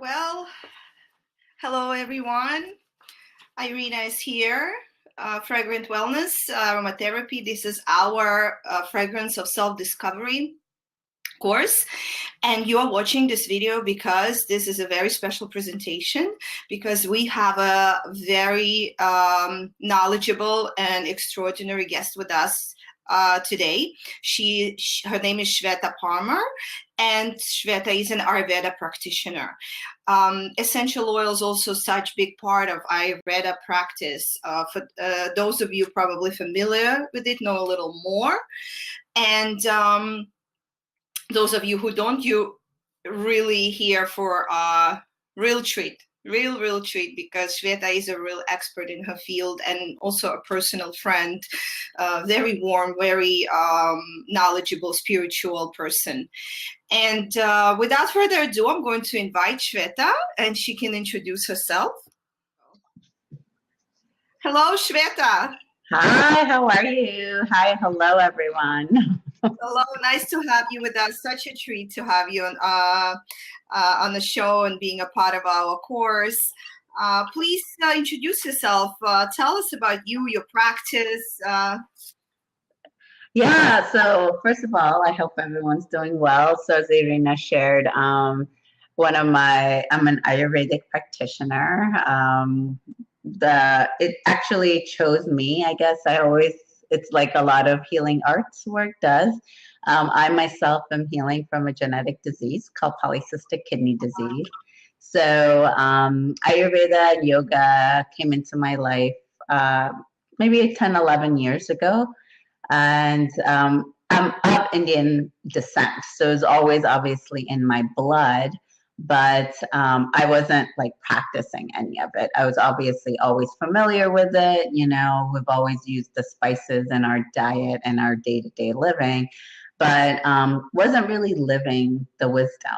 Well, hello everyone. Irina is here. Fragrant Wellness, Aromatherapy. This is our Fragrance of Self-Discovery course. And you are watching this video because this is a very special presentation, because we have a very knowledgeable and extraordinary guest with us today. Her name is Shweta Parmar, and Shweta is an Ayurveda practitioner. Essential oil is also such big part of Ayurveda practice. For those of you probably familiar with it, know a little more. And those of you who don't, you really here for a real treat, real treat, because Shweta is a real expert in her field and also a personal friend, very warm, very knowledgeable, spiritual person. And without further ado, I'm going to invite Shweta, and she can introduce herself. Hello, Shweta. Hi, how are you? Hi, hello, everyone. Hello, nice to have you with us. Such a treat to have you on the show and being a part of our course. Please introduce yourself. Tell us about you, your practice. Yeah, so first of all, I hope everyone's doing well. So as Irina shared, I'm an Ayurvedic practitioner. It actually chose me, I guess. It's like a lot of healing arts work does. I myself am healing from a genetic disease called polycystic kidney disease. So Ayurveda and yoga came into my life maybe 10, 11 years ago. And I'm of Indian descent, so it's always obviously in my blood, but I wasn't like practicing any of it. I was obviously always familiar with it. You know, we've always used the spices in our diet and our day-to-day living, but wasn't really living the wisdom.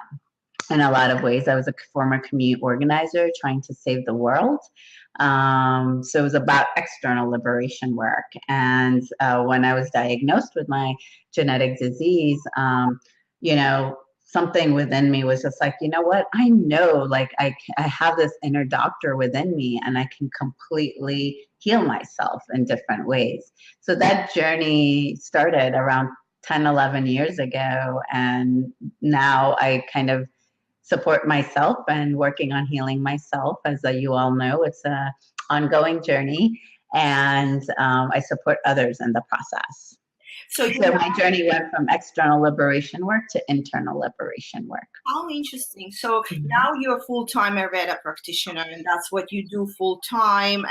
In a lot of ways, I was a former community organizer trying to save the world. So it was about external liberation work. And when I was diagnosed with my genetic disease, you know, something within me was just like, you know what, I know, like I have this inner doctor within me, and I can completely heal myself in different ways. So that journey started around 10, 11 years ago. And now I kind of support myself and working on healing myself. As you all know, it's an ongoing journey, and I support others in the process. So my journey went from external liberation work to internal liberation work. How interesting. So now you're a full-time Ayurveda practitioner, and that's what you do full-time.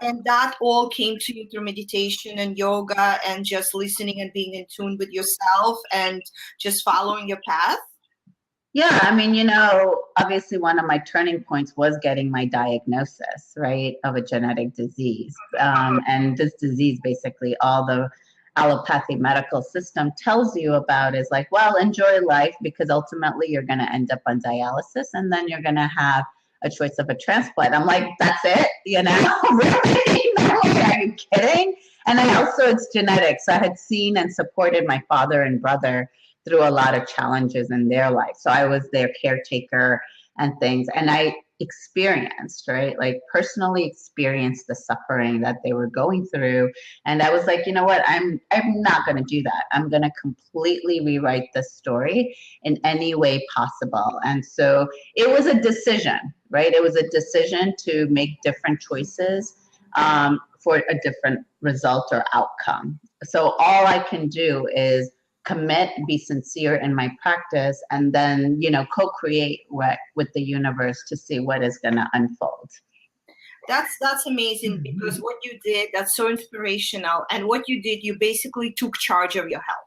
And that all came to you through meditation and yoga and just listening and being in tune with yourself and just following your path? Yeah, I mean, you know, obviously one of my turning points was getting my diagnosis, right, of a genetic disease. And this disease, basically, all the allopathy medical system tells you about is like, well, enjoy life, because ultimately you're going to end up on dialysis, and then you're going to have a choice of a transplant. I'm like, that's it? You know, really? Are you kidding? And then also it's genetics. I had seen and supported my father and brother through a lot of challenges in their life. So I was their caretaker and things. And I experienced, right, like personally experienced the suffering that they were going through. And I was like, you know what, I'm not going to do that. I'm going to completely rewrite the story in any way possible. And so it was a decision, right? It was a decision to make different choices for a different result or outcome. So all I can do is commit, be sincere in my practice, and then, you know, co-create with the universe to see what is going to unfold. That's amazing, because what you did, that's so inspirational. And what you did, you basically took charge of your health.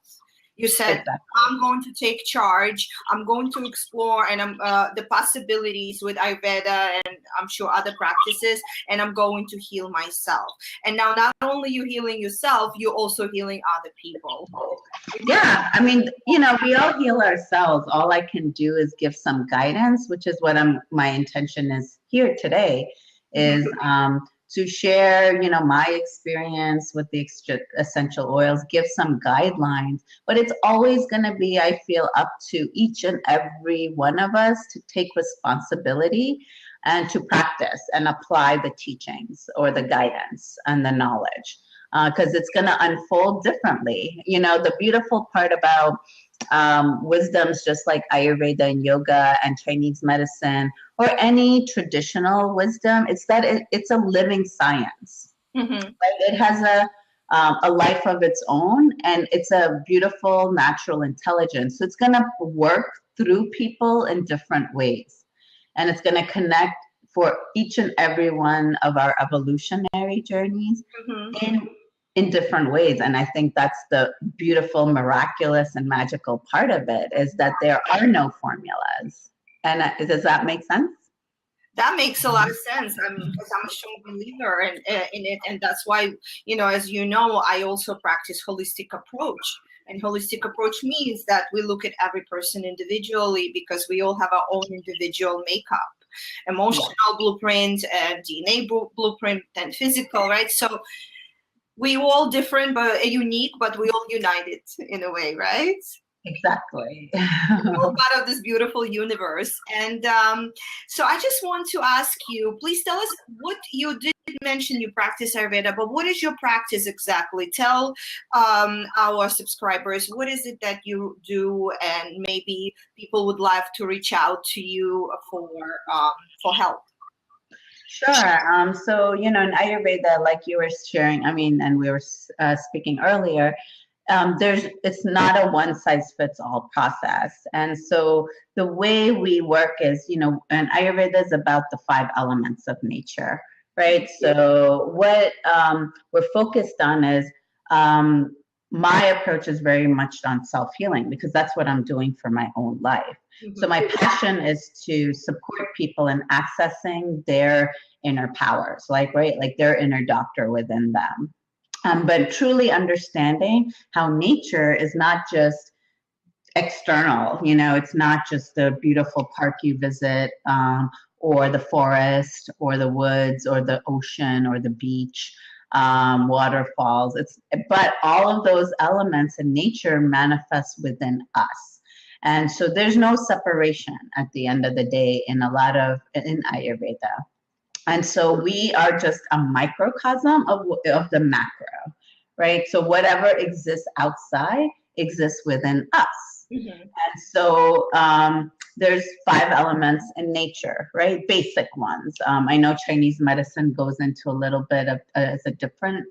You said, exactly. I'm going to take charge. I'm going to explore and the possibilities with Ayurveda and I'm sure other practices, and I'm going to heal myself. And now not only you healing yourself, you're also healing other people. Yeah, I mean, you know, we all heal ourselves. All I can do is give some guidance, which is what my intention is here today, is to share, my experience with the essential oils, give some guidelines, but it's always going to be, I feel, up to each and every one of us to take responsibility and to practice and apply the teachings or the guidance and the knowledge, because it's going to unfold differently. The beautiful part about wisdoms just like Ayurveda and yoga and Chinese medicine or any traditional wisdom, it's that it's a living science. Right? It has a life of its own, and it's a beautiful natural intelligence. So it's going to work through people in different ways, and it's going to connect for each and every one of our evolutionary journeys in different ways. And I think that's the beautiful, miraculous, and magical part of it, is that there are no formulas. And does that make sense? That makes a lot of sense. Because I'm a strong believer in it, and that's why, as you know, I also practice holistic approach. And holistic approach means that we look at every person individually, because we all have our own individual makeup, emotional blueprint, and DNA blueprint, and physical, right? So we all different but unique, but we all united in a way, right? Exactly. We're all part of this beautiful universe. And so I just want to ask you, please tell us what you did mention. You practice Ayurveda, but what is your practice exactly? Tell our subscribers, what is it that you do, and maybe people would love to reach out to you for help. Sure. So, in Ayurveda, like you were sharing, and we were speaking earlier, it's not a one size fits all process. And so the way we work is, and Ayurveda is about the 5 elements of nature, right? So what we're focused on is, my approach is very much on self-healing, because that's what I'm doing for my own life. So my passion is to support people in accessing their inner powers, like their inner doctor within them. But truly understanding how nature is not just external, it's not just the beautiful park you visit, or the forest, or the woods, or the ocean, or the beach, waterfalls. But all of those elements in nature manifest within us. And so there's no separation at the end of the day in Ayurveda. And so we are just a microcosm of the macro, right? So whatever exists outside exists within us. And so there's 5 elements in nature, right? Basic ones. I know Chinese medicine goes into a little bit of different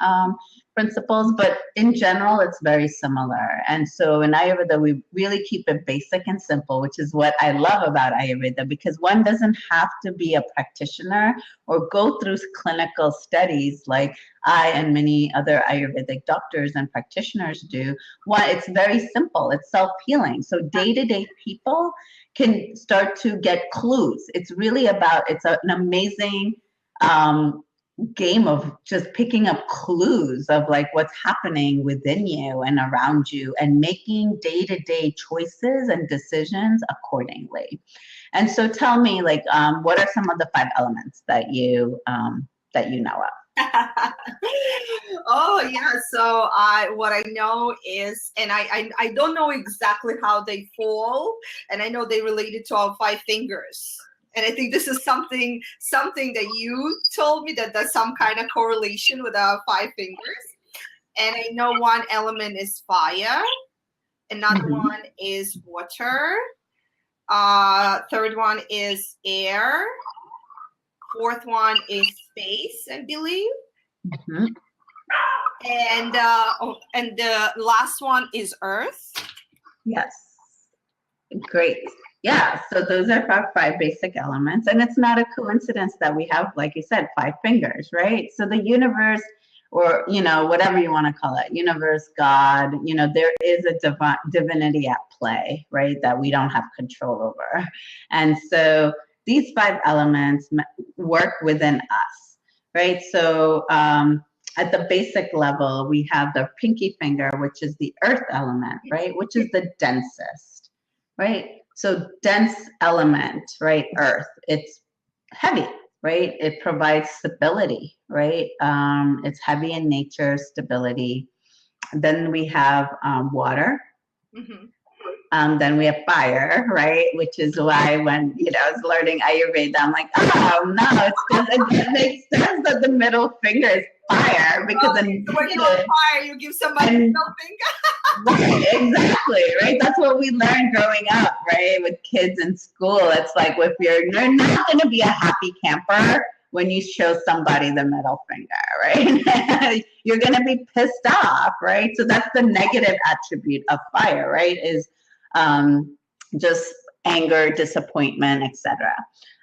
principles, but in general, it's very similar. And so in Ayurveda, we really keep it basic and simple, which is what I love about Ayurveda, because one doesn't have to be a practitioner or go through clinical studies like I and many other Ayurvedic doctors and practitioners do. It's very simple. It's self-healing. So day-to-day people can start to get clues. It's really it's an amazing game of just picking up clues of what's happening within you and around you, and making day-to-day choices and decisions accordingly. And so tell me, what are some of the 5 elements that you know of? Oh yeah, so what I know is, and I don't know exactly how they fall, and I know they related to our 5 fingers. And I think this is something that you told me, that there's some kind of correlation with our 5 fingers. And I know one element is fire, another one is water, third one is air, fourth one is space, I believe. And the last one is earth. Yes. Great. Yeah, so those are our 5 basic elements. And it's not a coincidence that we have, like you said, 5 fingers, right? So the universe, or, whatever you want to call it, universe, God, there is a divinity at play, right, that we don't have control over. And so these 5 elements work within us, right? So at the basic level, we have the pinky finger, which is the earth element, right, which is the densest, right? So dense element, right? Earth, it's heavy, right? It provides stability, right? It's heavy in nature, stability. Then we have water. Mm-hmm. Then we have fire, right? Which is why when I was learning Ayurveda, I'm like, oh no, it's because it makes sense that the middle finger is fire because Okay, so when you're on fire, you give somebody something. Right, exactly, right? That's what we learned growing up, right? With kids in school. It's like if you're not going to be a happy camper when you show somebody the middle finger, right? You're going to be pissed off, right? So that's the negative attribute of fire, right? Is just anger, disappointment, etc.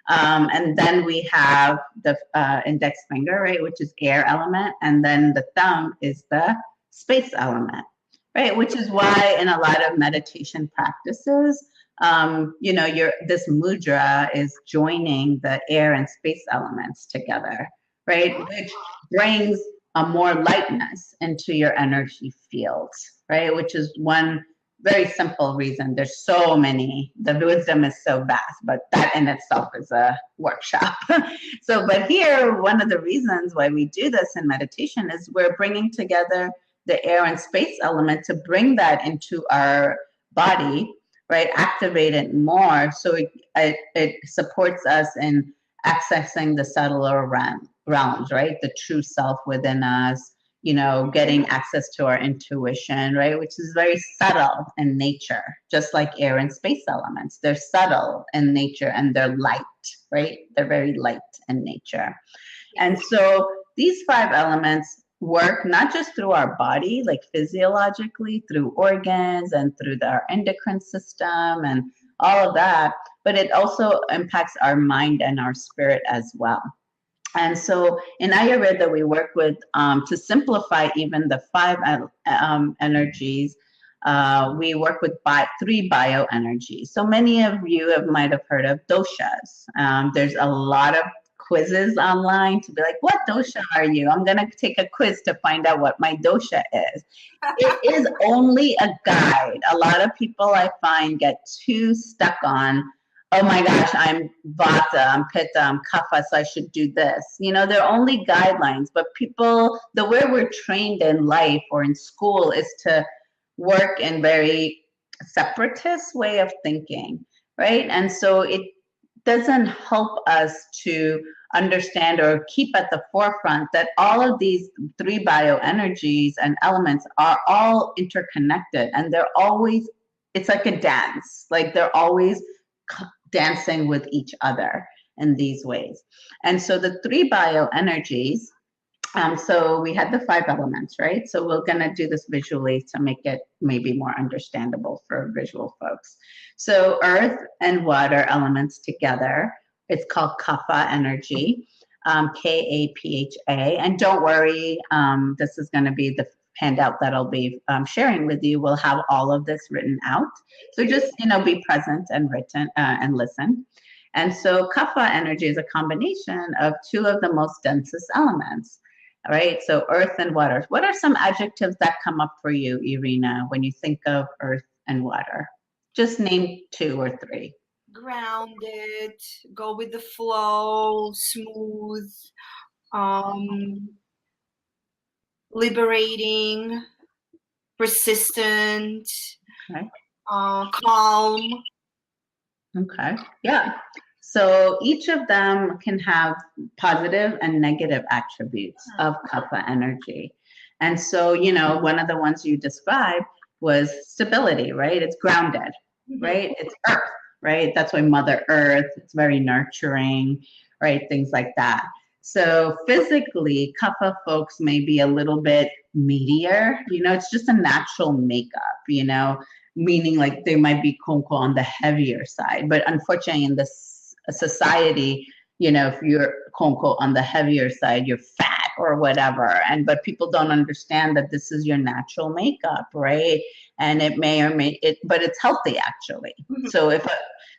And then we have the index finger, right, which is air element, and then the thumb is the space element, right? Which is why in a lot of meditation practices, this mudra is joining the air and space elements together, right? Which brings a more lightness into your energy field, right? Which is one very simple reason. There's so many. The wisdom is so vast, but that in itself is a workshop. But here, one of the reasons why we do this in meditation is we're bringing together the air and space element to bring that into our body, right? Activate it more, so it supports us in accessing the subtler realms, right? The true self within us, getting access to our intuition, right? Which is very subtle in nature, just like air and space elements. They're subtle in nature and they're light, right? They're very light in nature. And so these 5 elements work not just through our body, like physiologically, through organs and through our endocrine system and all of that, but it also impacts our mind and our spirit as well. And so in Ayurveda, we work with, to simplify even the 5 energies, we work with 3 bioenergies. So many of you might have heard of doshas. There's a lot of quizzes online to be like, what dosha are you? I'm going to take a quiz to find out what my dosha is. It is only a guide. A lot of people I find get too stuck on, oh my gosh, I'm Vata, I'm Pitta, I'm Kapha, so I should do this. They're only guidelines, but people, the way we're trained in life or in school is to work in very separatist way of thinking, right? And so it doesn't help us to understand or keep at the forefront that all of these 3 bioenergies and elements are all interconnected, and they're always, it's like a dance, like they're always dancing with each other in these ways. And so the 3 bioenergies, so we had the 5 elements, right? So we're going to do this visually to make it maybe more understandable for visual folks. So earth and water elements together, it's called Kapha energy, Kapha. And don't worry, this is going to be the handout that I'll be sharing with you. We'll have all of this written out. So just, be present and written and listen. And so Kapha energy is a combination of 2 of the most densest elements. All right, so earth and water. What are some adjectives that come up for you, Irina, when you think of earth and water? Just name 2 or 3. Grounded, go with the flow, smooth, liberating, persistent, Okay. Calm. Okay, yeah. So each of them can have positive and negative attributes of Kapha energy. And so, one of the ones you described was stability, right? It's grounded, right? It's earth, right? That's why Mother Earth, it's very nurturing, right? Things like that. So physically, Kapha folks may be a little bit meatier, it's just a natural makeup, meaning like they might be quote unquote on the heavier side. But unfortunately in this society, if you're quote unquote on the heavier side, you're fat or whatever. But people don't understand that this is your natural makeup, right? And it may or may, but it's healthy actually. So if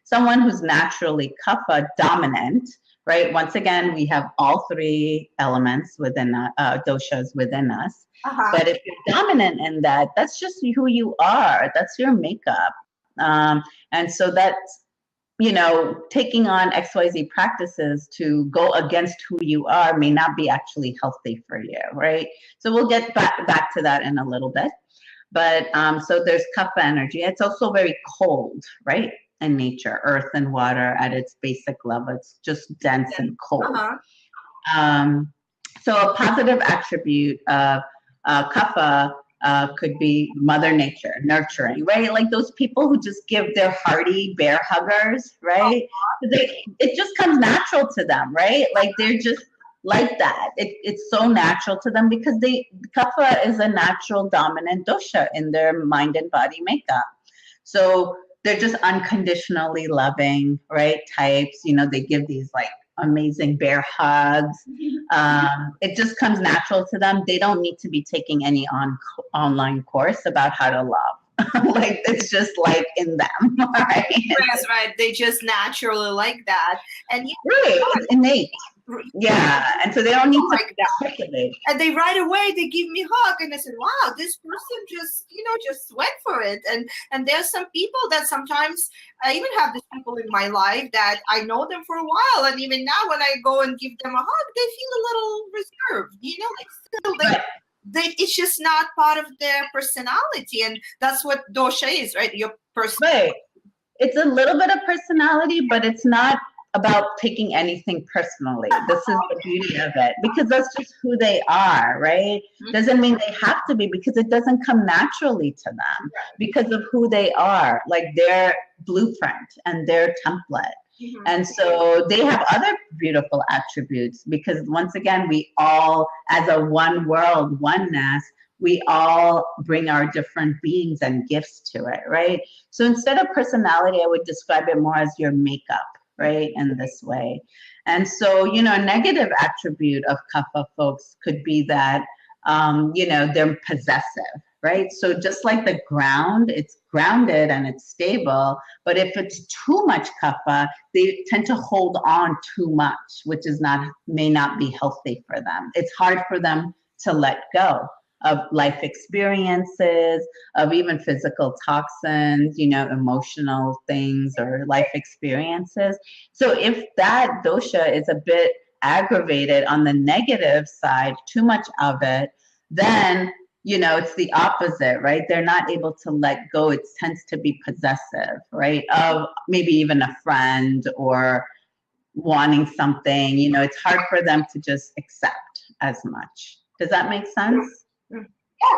someone who's naturally Kapha dominant, right? Once again, we have all 3 elements within doshas within us. But if you're dominant in that, that's just who you are. That's your makeup. And so that's taking on XYZ practices to go against who you are may not be actually healthy for you, right? So we'll get back to that in a little bit. But so there's Kapha energy. It's also very cold, right? In nature, earth and water at its basic level. It's just dense and cold. So a positive attribute of Kapha could be Mother Nature, nurturing, right? Like those people who just give their hearty bear huggers, right? It just comes natural to them, right? Like they're just like that. It's so natural to them because Kapha is a natural dominant dosha in their mind and body makeup. So they're just unconditionally loving, right? Types, they give these like amazing bear hugs. It just comes natural to them. They don't need to be taking any online course about how to love. Like it's just like in them, right? That's right. They just naturally like that, and right, it's innate. Yeah, and so they don't need to cultivate. And they right away they give me a hug, and I said, "Wow, this person just went for it." And there's some people that sometimes I even have these people in my life that I know them for a while, and even now when I go and give them a hug, they feel a little reserved. Like still it's just not part of their personality, and that's what dosha is, right? Your personality. Right. It's a little bit of personality, but it's not about taking anything personally. This is the beauty of it, because that's just who they are, right? Doesn't mean they have to be, because it doesn't come naturally to them because of who they are, like their blueprint and their template. And so they have other beautiful attributes, because once again, we all, as a one world, oneness, we all bring our different beings and gifts to it, right? So instead of personality, I would describe it more as your makeup, right? In this way. And so, a negative attribute of Kapha folks could be that, they're possessive, right? So just like the ground, it's grounded and it's stable, but if it's too much Kapha, they tend to hold on too much, which may not be healthy for them. It's hard for them to let go of life experiences, of even physical toxins, emotional things or life experiences. So if that dosha is a bit aggravated on the negative side, too much of it, then, it's the opposite, right? They're not able to let go. It tends to be possessive, right? Of maybe even a friend or wanting something, it's hard for them to just accept as much. Does that make sense?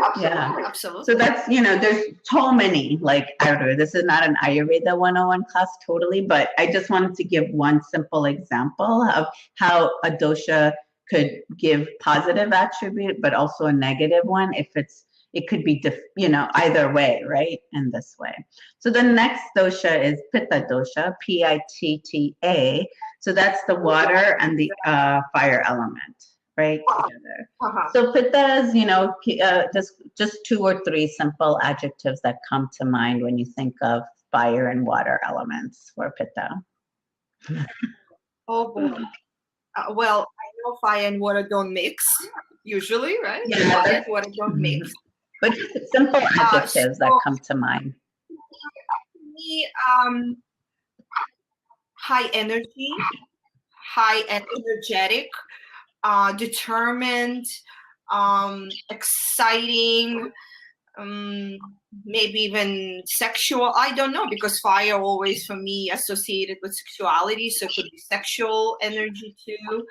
Absolutely. So that's, there's so many, like, I don't know, this is not an Ayurveda 101 class totally, but I just wanted to give one simple example of how a dosha could give positive attribute, but also a negative one if it could be, either way, right? In this way. So the next dosha is Pitta dosha, Pitta. So that's the water and the fire element, right? Together. So Pitta is, just 2 or 3 simple adjectives that come to mind when you think of fire and water elements for Pitta. Oh boy. Well, I know fire and water don't mix usually, right? Yeah, fire and water don't mix. But simple adjectives that come to mind. Me, high energy, high and energetic, determined, exciting, maybe even sexual. I don't know, because fire always for me associated with sexuality, so it could be sexual energy too.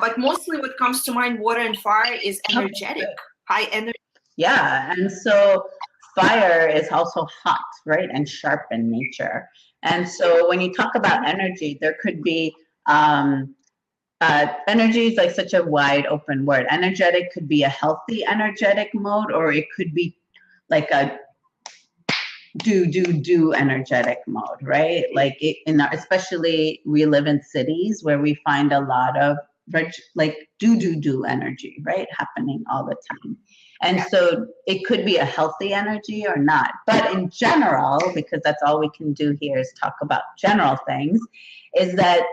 But mostly what comes to mind, water and fire, is energetic, high energy. Yeah, and so fire is also hot, right, and sharp in nature. And so when you talk about energy, there could be energy is like such a wide open word. Energetic could be a healthy energetic mode, or it could be like a do energetic mode, right? Like especially we live in cities where we find a lot of like do energy, right, happening all the time. And so it could be a healthy energy or not. But in general, because that's all we can do here is talk about general things, is that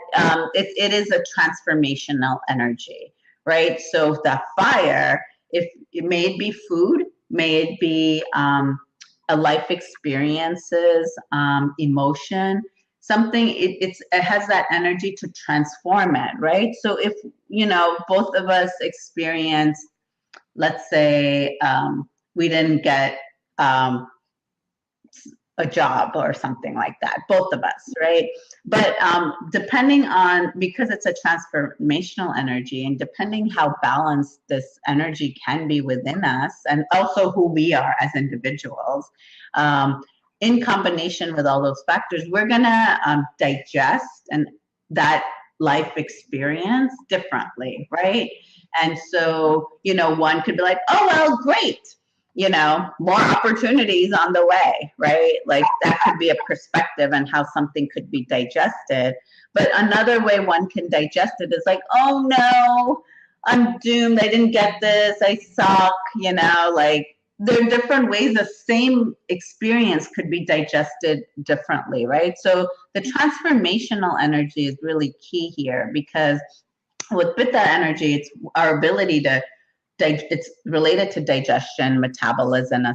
it is a transformational energy, right? So the fire, if it may be food, may it be a life experiences, emotion, something, it has that energy to transform it, right? So if, both of us experience, let's say, we didn't get a job or something like that, both of us, right? But depending on, because it's a transformational energy, and depending how balanced this energy can be within us, and also who we are as individuals, in combination with all those factors, we're gonna digest and that life experience differently, right? And so, one could be like, oh, well, great, more opportunities on the way, right? Like that could be a perspective on how something could be digested. But another way one can digest it is like, oh no, I'm doomed. I didn't get this. I suck, like there are different ways the same experience could be digested differently, right? So the transformational energy is really key here, because with Pitta energy, it's our ability to it's related to digestion, metabolism,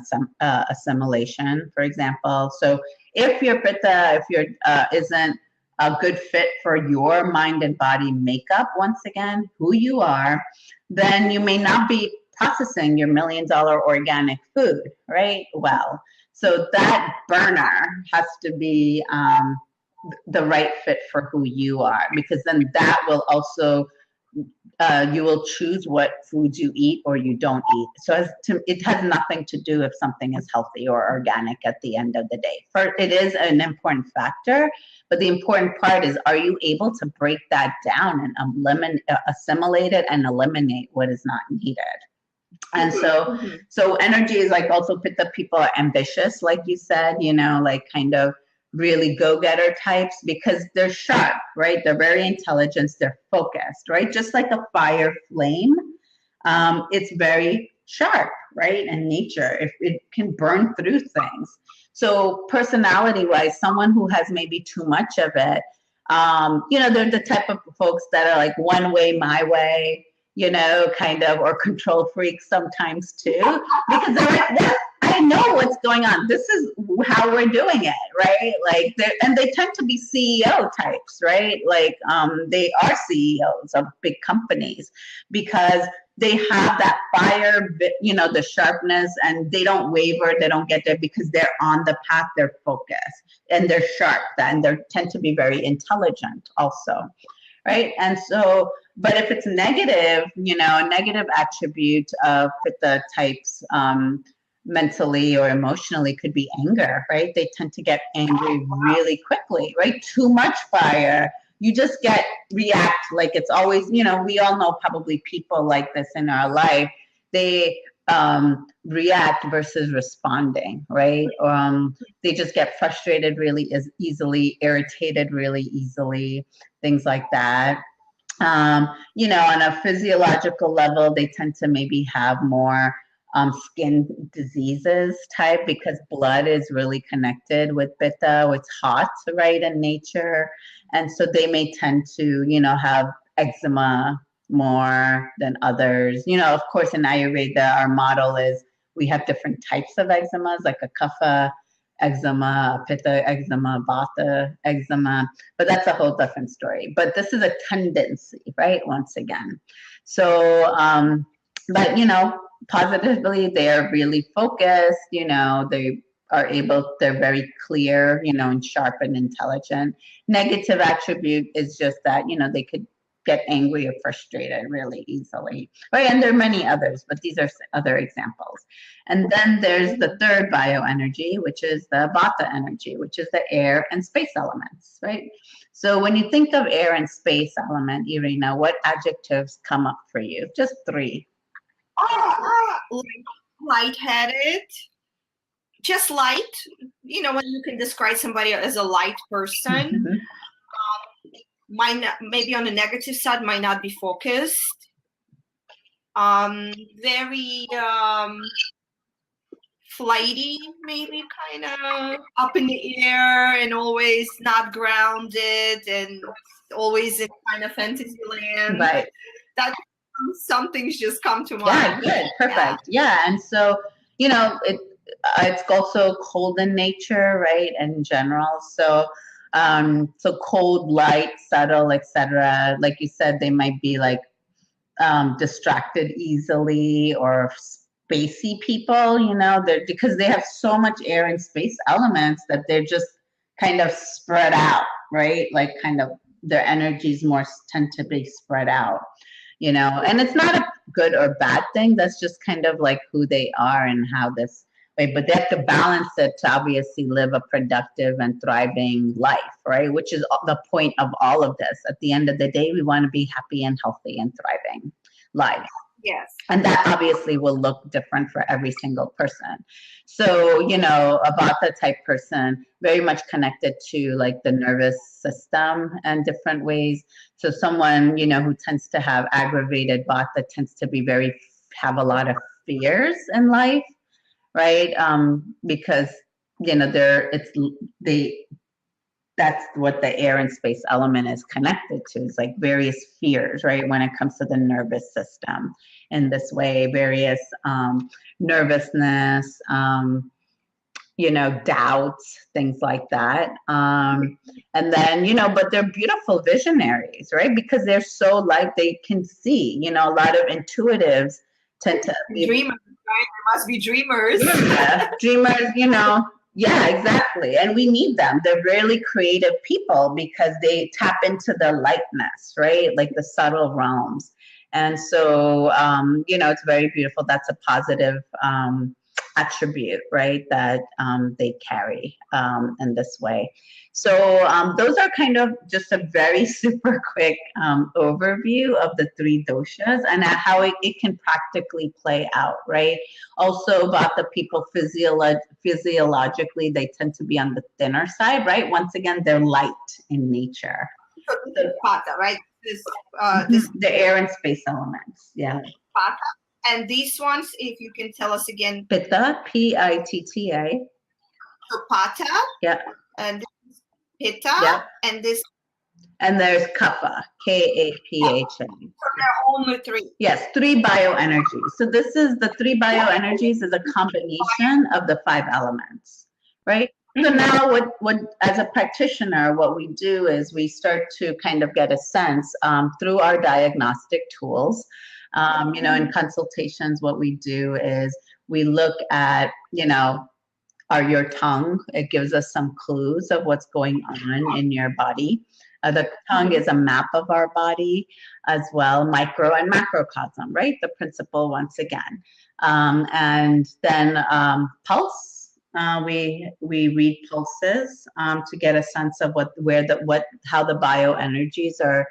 assimilation, for example. So if your Pitta, if your isn't a good fit for your mind and body makeup, once again, who you are, then you may not be processing your $1 million organic food, right? Well, so that burner has to be the right fit for who you are, because then that will also you will choose what foods you eat or you don't eat. So it has nothing to do if something is healthy or organic at the end of the day. It is an important factor, but the important part is, are you able to break that down and assimilate it and eliminate what is not needed? And so energy is like, also Pitta people are ambitious, like you said, like kind of really go-getter types, because they're sharp, right? They're very intelligent, they're focused, right? Just like a fire flame, it's very sharp, right? In nature, if it can burn through things. So personality-wise, someone who has maybe too much of it, they're the type of folks that are like one way, my way, kind of, or control freaks sometimes too, because they're like, what? I know what's going on. This is how we're doing it, right? Like, and they tend to be CEO types, right? Like, they are CEOs of big companies because they have that fire, the sharpness, and they don't waver, they don't get there because they're on the path, they're focused, and they're sharp, and they tend to be very intelligent also, right? And so, but if it's negative, a negative attribute of Pitta types, mentally or emotionally, could be anger, right? They tend to get angry really quickly, right? Too much fire, you just react like it's always, we all know probably people like this in our life. They react versus responding, right? They just get frustrated really easily, irritated really easily, things like that. On a physiological level, they tend to maybe have more skin diseases type, because blood is really connected with Pitta. It's hot, right, in nature. And so they may tend to, have eczema more than others. Of course, in Ayurveda, our model is we have different types of eczemas, like a Kapha eczema, Pitta eczema, Vata eczema, but that's a whole different story. But this is a tendency, right? Once again. So, but, positively, they're really focused, they are they're very clear, and sharp and intelligent. Negative attribute is just that, they could get angry or frustrated really easily, right? And there are many others, but these are other examples. And then there's the third bioenergy, which is the Vata energy, which is the air and space elements, right? So when you think of air and space element, Irina, what adjectives come up for you? Just 3. Lightheaded, just light. When you can describe somebody as a light person, maybe on the negative side, might not be focused. Very flighty, maybe kind of up in the air and always not grounded and always in kind of fantasy land. Right. That some things just come to mind. Yeah, good, perfect. Yeah, and so it's also cold in nature, right? In general. So so cold, light, subtle, etc. Like you said, they might be like distracted easily or spacey people, you know, they're because they have so much air and space elements that they're just kind of spread out, right? Like kind of their energies more tend to be spread out, you know, and it's not a good or bad thing. That's just kind of like who they are and how this way, but they have to balance it to obviously live a productive and thriving life, right? Which is the point of all of this. At the end of the day, we want to be happy and healthy and thriving lives. Yes. And that obviously will look different for every single person. So, you know, a Vata type person, very much connected to like the nervous system and different ways. So someone, you know, who tends to have aggravated Vata tends to be have a lot of fears in life, right? Because, you know, they that's what the air and space element is connected to. It's like various fears, right? When it comes to the nervous system in this way, various nervousness, you know, doubts, things like that. And then, you know, but they're beautiful visionaries, right? Because they're so like they can see, you know, a lot of intuitives tend to be Dreamers, right? They must be dreamers. yeah, dreamers, you know. Yeah, exactly. And we need them. They're really creative people because they tap into the lightness, right? Like the subtle realms. And so, you know, it's very beautiful. That's a positive attribute, right? That they carry in this way. So those are kind of just a very super quick overview of the three doshas and how it can practically play out, right? Also about the people physiologically, they tend to be on the thinner side, right? Once again, they're light in nature. So this is Pata, right? This the air and space elements, yeah. Pata. And these ones, if you can tell us again. Pitta, Pitta. So Pata. Yeah. And this is Pitta. Yeah. And this. And there's Kapha, Kapha. So there are only three. Yes, three bioenergies. So this is the three bioenergies is a combination of the five elements, right? So now what as a practitioner, what we do is we start to kind of get a sense through our diagnostic tools. You know, in consultations, what we do is we look at, you know, your tongue. It gives us some clues of what's going on in your body. The tongue is a map of our body as well, micro and macrocosm, right? The principle once again. And then pulse. We read pulses to get a sense of how the bioenergies are,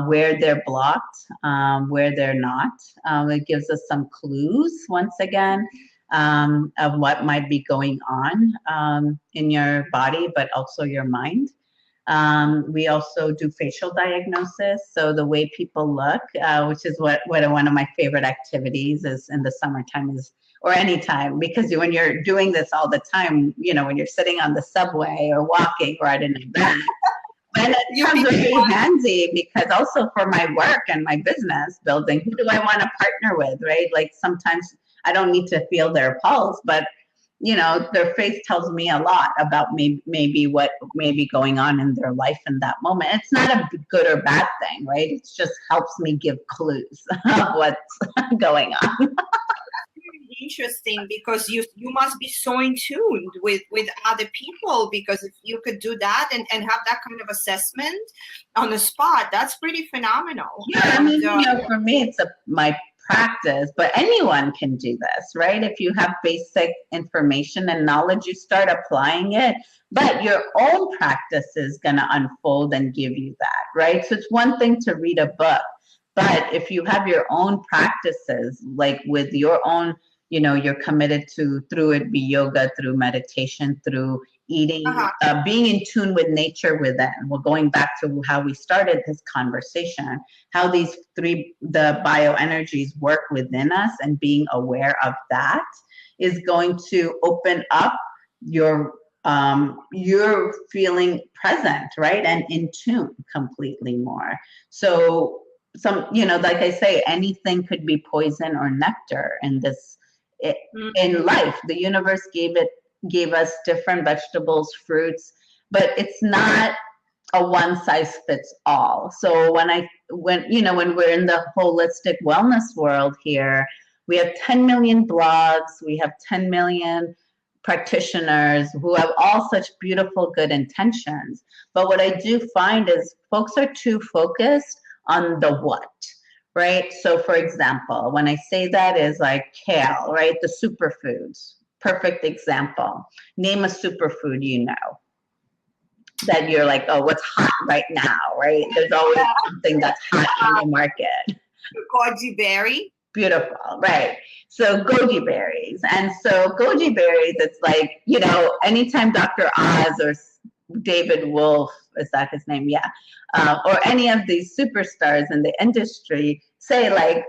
where they're blocked, where they're not. It gives us some clues once again of what might be going on in your body, but also your mind. We also do facial diagnosis. So the way people look, which is what one of my favorite activities is in the summertime is, or anytime, because when you're doing this all the time, you know, when you're sitting on the subway or walking or at an event, and it becomes very handy because also for my work and my business building, who do I want to partner with, right? Like sometimes I don't need to feel their pulse, but you know, their face tells me a lot about maybe what may be going on in their life in that moment. It's not a good or bad thing, right? It just helps me give clues of what's going on. Interesting, because you must be so in tune with other people, because if you could do that and have that kind of assessment on the spot, that's pretty phenomenal. Yeah, I mean, you know, for me, it's my practice, but anyone can do this, right? If you have basic information and knowledge, you start applying it, but your own practice is going to unfold and give you that, right? So it's one thing to read a book, but if you have your own practices, like with your own, you know, you're committed to, through it be yoga, through meditation, through eating, being in tune with nature within. Well, going back to how we started this conversation, how the bioenergies work within us, and being aware of that is going to open up you're feeling present, right? And in tune completely more. So some, you know, like I say, anything could be poison or nectar in this in life. The universe gave us different vegetables, fruits, but it's not a one size fits all. So when we're in the holistic wellness world here, we have 10 million blogs, we have 10 million practitioners who have all such beautiful, good intentions. But what I do find is folks are too focused on the what, right? So for example, when I say that is like kale, right? The superfoods, perfect example. Name a superfood you know that you're like, oh, what's hot right now, right? There's always something that's hot on the market. Goji berry. Beautiful, right? So goji berries. And so goji berries, it's like, anytime Dr. Oz or David Wolf, is that his name? Yeah. Or any of these superstars in the industry say like,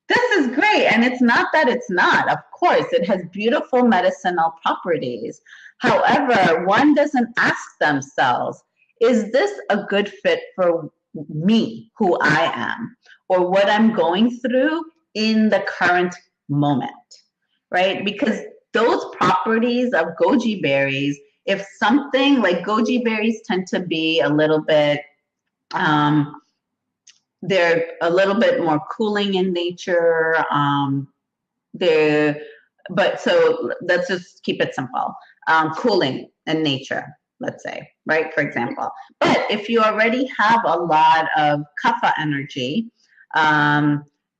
this is great. And it's not that it's not. Of course, it has beautiful medicinal properties. However, one doesn't ask themselves, is this a good fit for me, who I am, or what I'm going through in the current moment, right? Because those properties of goji berries, if something like goji berries tend to be a little bit, they're a little bit more cooling in nature. But so let's just keep it simple. Cooling in nature, let's say, right? For example. But if you already have a lot of Kapha energy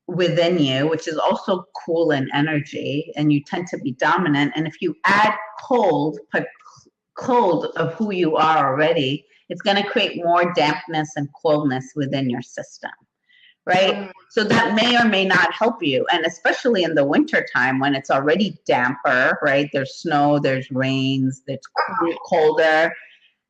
within you, which is also cool in energy, and you tend to be dominant, and if you add cold of who you are already, it's going to create more dampness and coldness within your system, right? So that may or may not help you. And especially in the winter time when it's already damper, right? There's snow, there's rains, it's colder.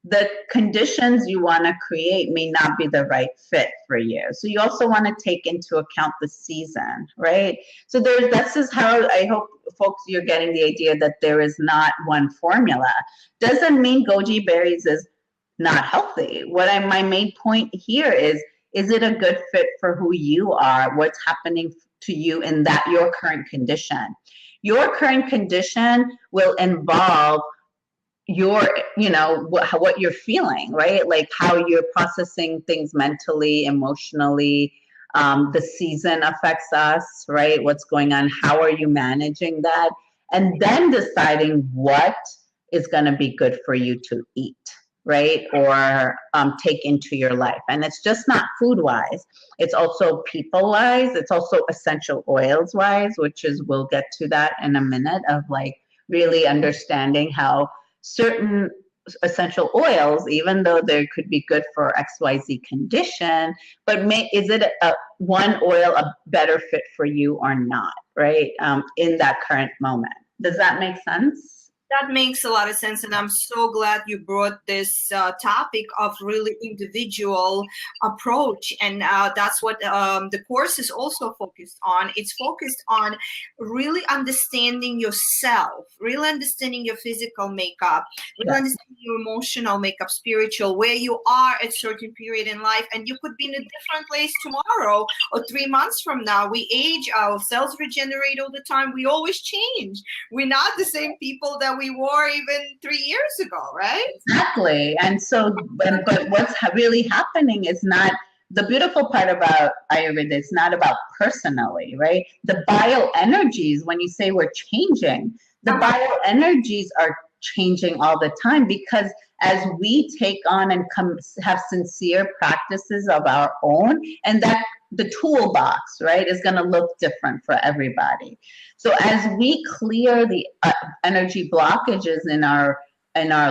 The conditions you want to create may not be the right fit for you. So you also want to take into account the season, right? So this is how I hope folks, you're getting the idea that there is not one formula. Doesn't mean goji berries is not healthy. My main point here is it a good fit for who you are? What's happening to you in your current condition? Your current condition will involve what you're feeling, right? Like how you're processing things mentally, emotionally. The season affects us, right? What's going on? How are you managing that? And then deciding what is going to be good for you to eat, right? Or take into your life. And it's just not food wise. It's also people wise. It's also essential oils wise, we'll get to that in a minute, of like really understanding how certain essential oils, even though they could be good for XYZ condition, but is it one oil a better fit for you or not, right? In that current moment. Does that make sense? That makes a lot of sense, and I'm so glad you brought this topic of really individual approach, and that's what the course is also focused on. It's focused on really understanding yourself, really understanding your physical makeup, really understanding your emotional makeup, spiritual, where you are at a certain period in life, and you could be in a different place tomorrow or 3 months from now. We age, our cells regenerate all the time. We always change. We're not the same people that we were even 3 years ago, right? Exactly. And so, but what's really happening is not the beautiful part about Ayurveda. It's not about personally, right? The bioenergies, when you say we're changing, the bioenergies are changing all the time, because as we take on and have sincere practices of our own, and that the toolbox, right, is going to look different for everybody. So as we clear the energy blockages in our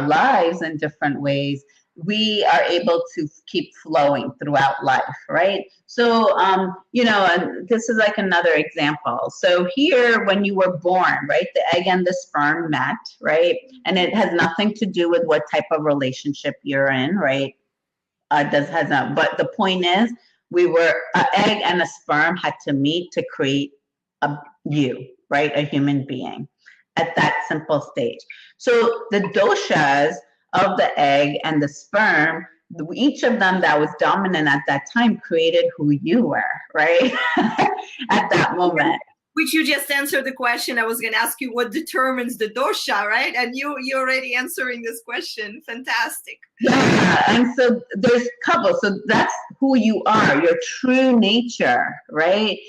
lives in different ways, we are able to keep flowing throughout life, right? So, and this is like another example. So here, when you were born, right, the egg and the sperm met, right? And it has nothing to do with what type of relationship you're in, right? But the point is, an egg and a sperm had to meet to create a human being at that simple stage. So the doshas of the egg and the sperm, each of them that was dominant at that time created who you were, right? At that moment. Which you just answered the question. I was going to ask you what determines the dosha, right? And you're already answering this question. Fantastic. Yeah, and so there's Kapha. So that's who you are, your true nature, right?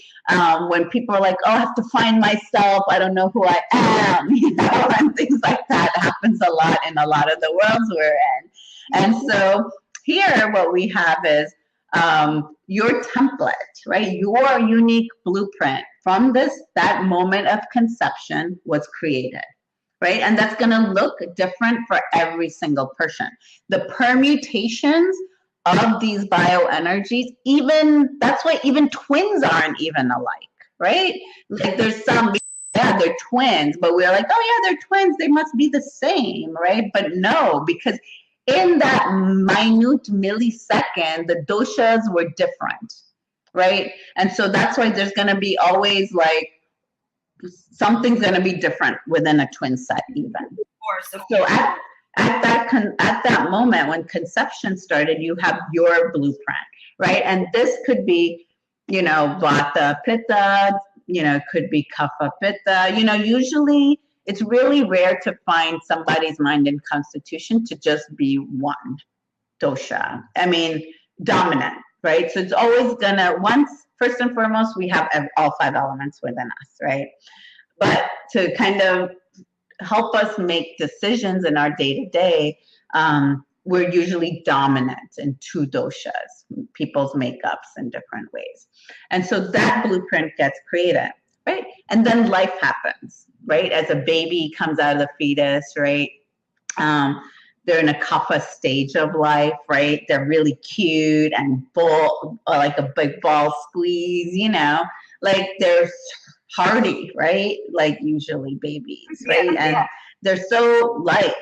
When people are like, "Oh, I have to find myself. I don't know who I am," and things like that happens a lot in a lot of the worlds we're in. And so here, what we have is your template, right? Your unique blueprint from that moment of conception was created, right? And that's going to look different for every single person. The permutations of these bioenergies, that's why even twins aren't even alike, right? Like there's some, yeah, they're twins, but we're like, oh yeah, they're twins, they must be the same, right? But no, because in that minute millisecond, the doshas were different, right? And so that's why there's going to be always like something's going to be different within a twin set even. Of course. So at that moment when conception started, you have your blueprint, right? And this could be, Vata, Pitta, could be Kapha, Pitta. Usually it's really rare to find somebody's mind and constitution to just be one dosha. I mean, dominant, right? So it's always gonna, first and foremost, we have all 5 elements within us, right? But to kind of help us make decisions in our day-to-day, we're usually dominant in 2 doshas, people's makeups in different ways. And so that blueprint gets created, right? And then life happens, right? As a baby comes out of the fetus, right? They're in a kapha stage of life, right? They're really cute and like a big ball squeeze, like they're hardy, right? Like usually babies, right? Yeah. And they're so light,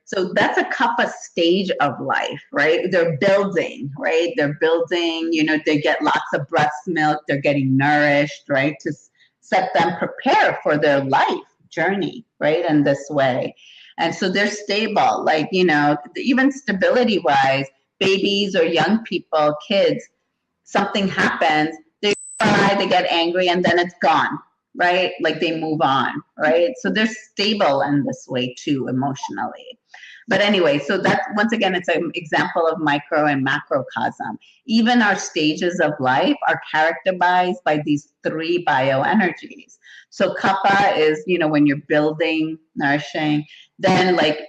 so that's a kapha stage of life, right? They're building, right? They're building, they get lots of breast milk, they're getting nourished, right? To set them prepare for their life journey, right? In this way. And so they're stable, like, even stability wise, babies or young people, kids, something happens, they cry, they get angry, and then it's gone, right? Like they move on, right? So they're stable in this way too, emotionally. But anyway, so that's, once again, it's an example of micro and macrocosm. Even our stages of life are characterized by these 3 bioenergies. So kapha is, when you're building, nourishing, then like,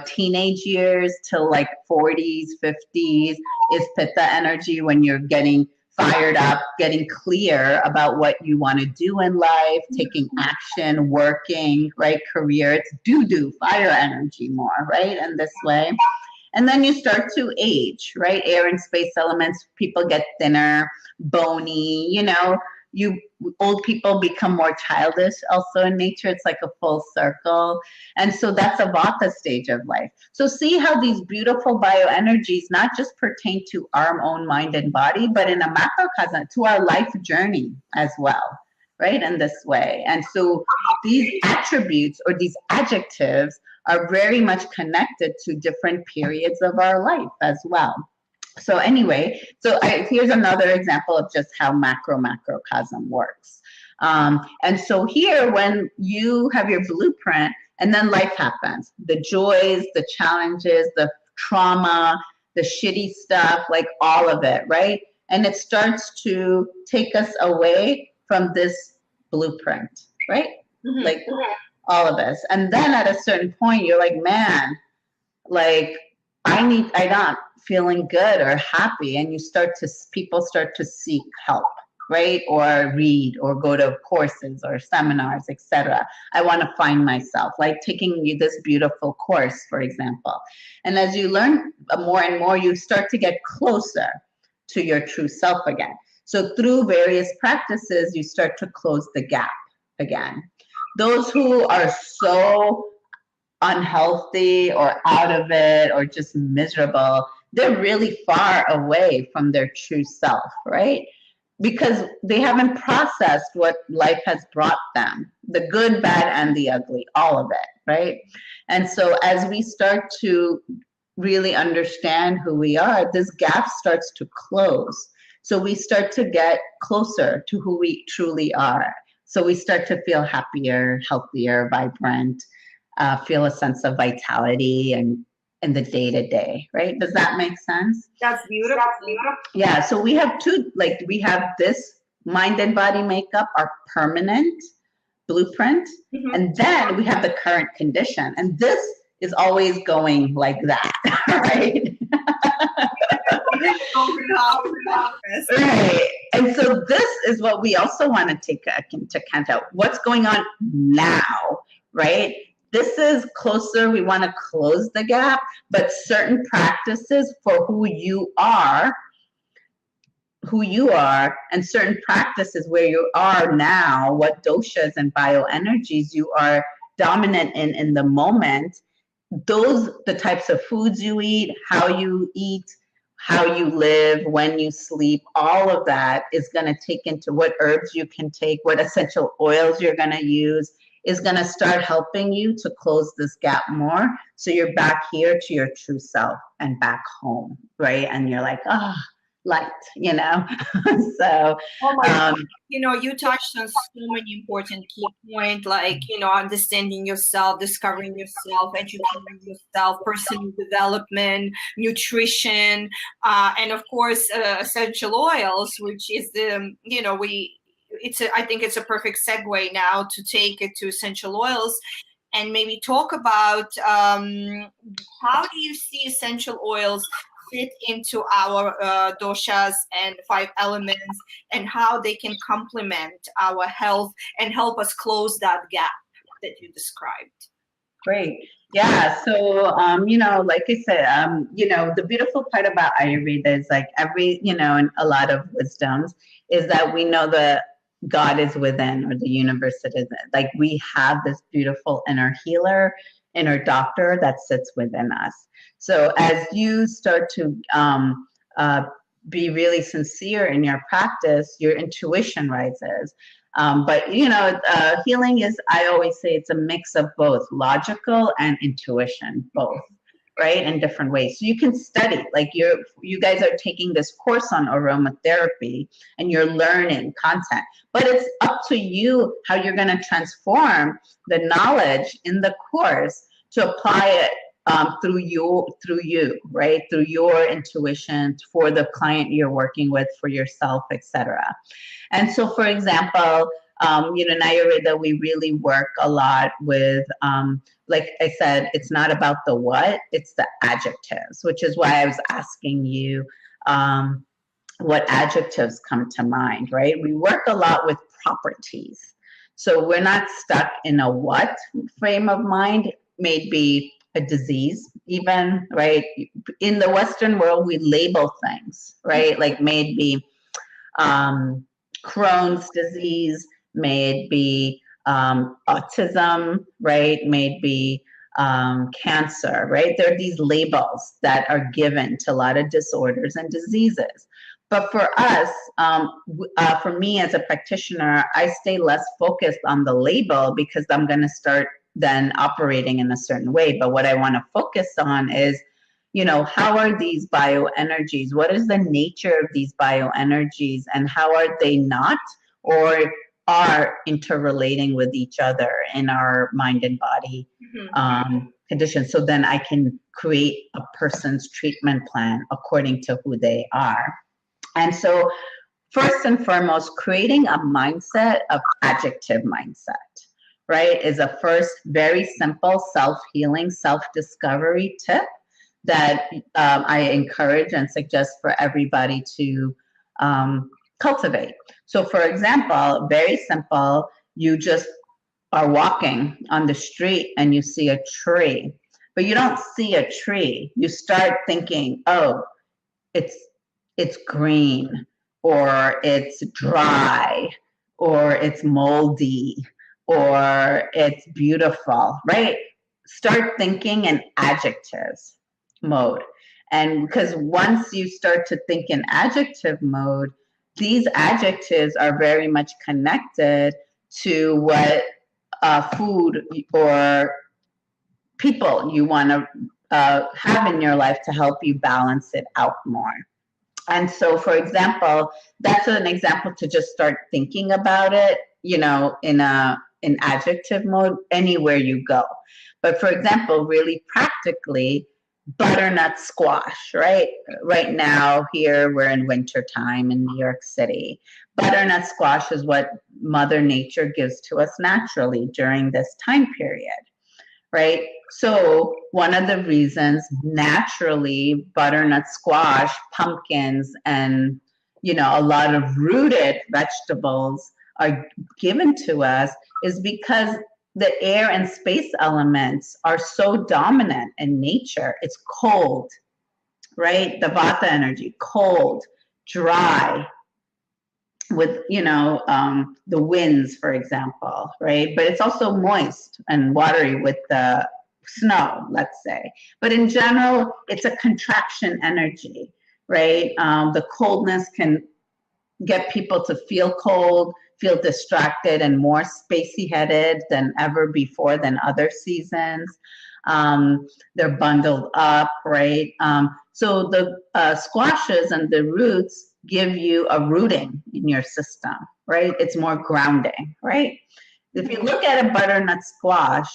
teenage years till like 40s, 50s is pitta energy when you're getting fired up, getting clear about what you want to do in life, taking action, working, right? Career, it's do, fire energy more, right? In this way. And then you start to age, right? Air and space elements, people get thinner, bony, old people become more childish also in nature. It's like a full circle. And so that's a Vata stage of life. So see how these beautiful bioenergies not just pertain to our own mind and body, but in a macrocosm to our life journey as well, right? In this way. And so these attributes or these adjectives are very much connected to different periods of our life as well. So anyway, here's another example of just how macrocosm works. And so here, when you have your blueprint and then life happens, the joys, the challenges, the trauma, the shitty stuff, like all of it, right? And it starts to take us away from this blueprint, right? Mm-hmm. Like all of us. And then at a certain point, you're like, man, like I'm not feeling good or happy, and people start to seek help, right? Or read or go to courses or seminars, etc. I want to find myself, like taking this beautiful course, for example. And as you learn more and more, you start to get closer to your true self again. So through various practices, you start to close the gap again. Those who are so unhealthy or out of it or just miserable, they're really far away from their true self, right? Because they haven't processed what life has brought them, the good, bad, and the ugly, all of it, right? And so as we start to really understand who we are, this gap starts to close So we start to get closer to who we truly are. So we start to feel happier, healthier, vibrant, feel a sense of vitality and in the day to day, right? Does that make sense? That's beautiful. Yeah. So we have two, like we have this mind and body makeup, our permanent blueprint, and then we have the current condition, and this is always going like that, right? Right. And so this is what we also want to take into account of what's going on now, right? This is closer. We want to close the gap, but certain practices for who you are, and certain practices where you are now, what doshas and bioenergies you are dominant in the moment, those, the types of foods you eat, how you live, when you sleep, all of that is going to take into what herbs you can take, what essential oils you're going to use, is going to start helping you to close this gap more. So you're back here to your true self and back home, right? And you're like, light, you know? So, you touched on so many important key points, like, understanding yourself, discovering yourself, educating yourself, personal development, nutrition, and of course, essential oils, which is I think it's a perfect segue now to take it to essential oils and maybe talk about how do you see essential oils fit into our doshas and 5 elements, and how they can complement our health and help us close that gap that you described. Great. Yeah. So, like I said, the beautiful part about Ayurveda is like and a lot of wisdoms is that we know that God is within, or the universe is within. Like we have this beautiful inner healer, inner doctor that sits within us. So as you start to be really sincere in your practice, your intuition rises. But healing is, I always say, it's a mix of both logical and intuition, both, right? In different ways. So you can study, like you guys are taking this course on aromatherapy and you're learning content, but it's up to you how you're going to transform the knowledge in the course to apply it through you, right? Through your intuition for the client you're working with, for yourself, etc. And so, for example, in Ayurveda, we really work a lot with, like I said, it's not about the what, it's the adjectives, which is why I was asking you what adjectives come to mind, right? We work a lot with properties. So we're not stuck in a what frame of mind, maybe a disease even, right? In the Western world, we label things, right? Like maybe Crohn's disease, may it be autism, right? May it be cancer, right? There are these labels that are given to a lot of disorders and diseases. But for us, for me as a practitioner, I stay less focused on the label because I'm going to start then operating in a certain way. But what I want to focus on is, how are these bioenergies? What is the nature of these bioenergies, and how are they not or are interrelating with each other in our mind and body conditions? So then I can create a person's treatment plan according to who they are. And so first and foremost, creating a mindset of adjective mindset, right, is a first very simple self-healing, self-discovery tip that I encourage and suggest for everybody to cultivate. So for example, very simple, you just are walking on the street and you see a tree, but you don't see a tree. You start thinking, oh, it's green, or it's dry, or it's moldy, or it's beautiful, right? Start thinking in adjectives mode. And because once you start to think in adjective mode, these adjectives are very much connected to what food or people you want to have in your life to help you balance it out more. And so, for example, that's an example to just start thinking about it, in adjective mode anywhere you go. But for example, really practically, butternut squash, right? Right now, here we're in winter time in New York City. Butternut squash is what Mother Nature gives to us naturally during this time period, right? So one of the reasons naturally butternut squash, pumpkins, and a lot of rooted vegetables are given to us is because the air and space elements are so dominant in nature. It's cold, right? The Vata energy, cold, dry, with the winds, for example, right? But it's also moist and watery with the snow, let's say. But in general, it's a contraction energy, right? The coldness can get people to feel cold, feel distracted, and more spacey headed than ever before than other seasons. They're bundled up, right? So the squashes and the roots give you a rooting in your system, right? It's more grounding, right? If you look at a butternut squash,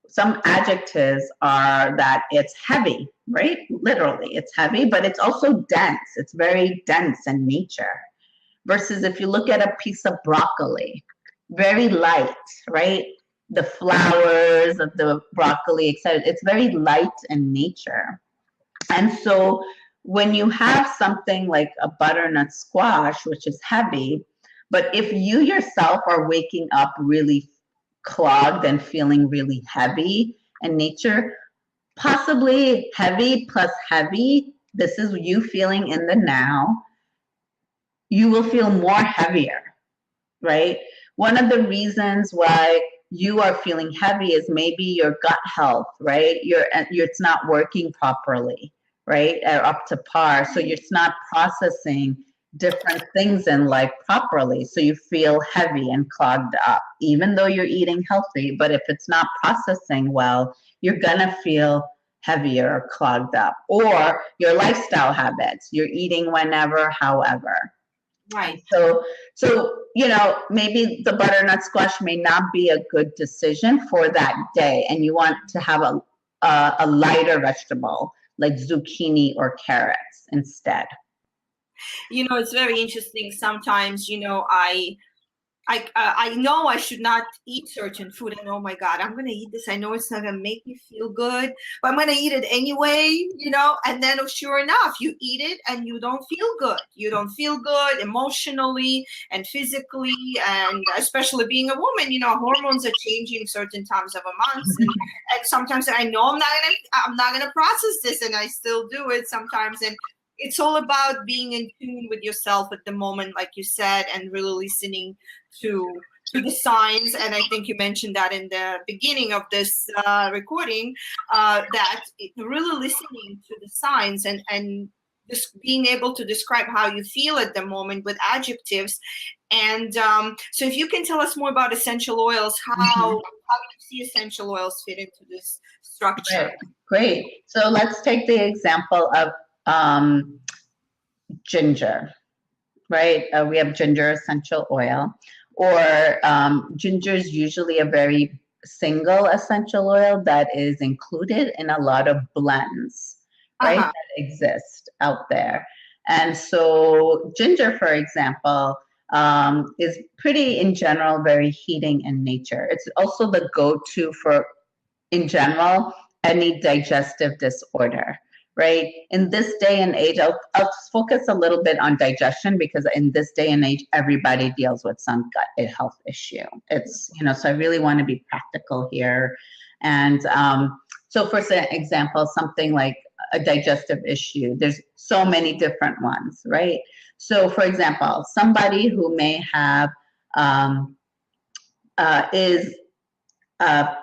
some adjectives are that it's heavy, right? Literally, it's heavy, but it's also dense. It's very dense in nature. Versus if you look at a piece of broccoli, very light, right? The flowers of the broccoli, etc. It's very light in nature. And so when you have something like a butternut squash, which is heavy, but if you yourself are waking up really clogged and feeling really heavy in nature, possibly heavy plus heavy, this is you feeling in the now, you will feel more heavier, right? One of the reasons why you are feeling heavy is maybe your gut health, right? It's not working properly, right? Or up to par. So you're not processing different things in life properly. So you feel heavy and clogged up, even though you're eating healthy. But if it's not processing well, you're gonna feel heavier or clogged up. Or your lifestyle habits, you're eating whenever, however. Right. So maybe the butternut squash may not be a good decision for that day, and you want to have a lighter vegetable like zucchini or carrots instead. It's very interesting. Sometimes, I know I should not eat certain food. I know, oh my God, I'm going to eat this. I know it's not going to make me feel good, but I'm going to eat it anyway, and then sure enough, you eat it and you don't feel good. You don't feel good emotionally and physically, and especially being a woman, hormones are changing certain times of a month. And sometimes I know I'm not going to process this, and I still do it sometimes. And it's all about being in tune with yourself at the moment, like you said, and really listening to the signs. And I think you mentioned that in the beginning of this recording, that really listening to the signs and just being able to describe how you feel at the moment with adjectives. And so if you can tell us more about essential oils, how do you see essential oils fit into this structure? Great. So let's take the example of ginger, right? We have ginger essential oil, or ginger is usually a very single essential oil that is included in a lot of blends, right? That exist out there. And so ginger, for example, is pretty, in general, very heating in nature. It's also the go-to for, in general, any digestive disorder, right? In this day and age, I'll focus a little bit on digestion, because in this day and age, everybody deals with some gut health issue. It's, so I really want to be practical here. And so for example, something like a digestive issue, there's so many different ones, right? So for example, somebody who may have, is a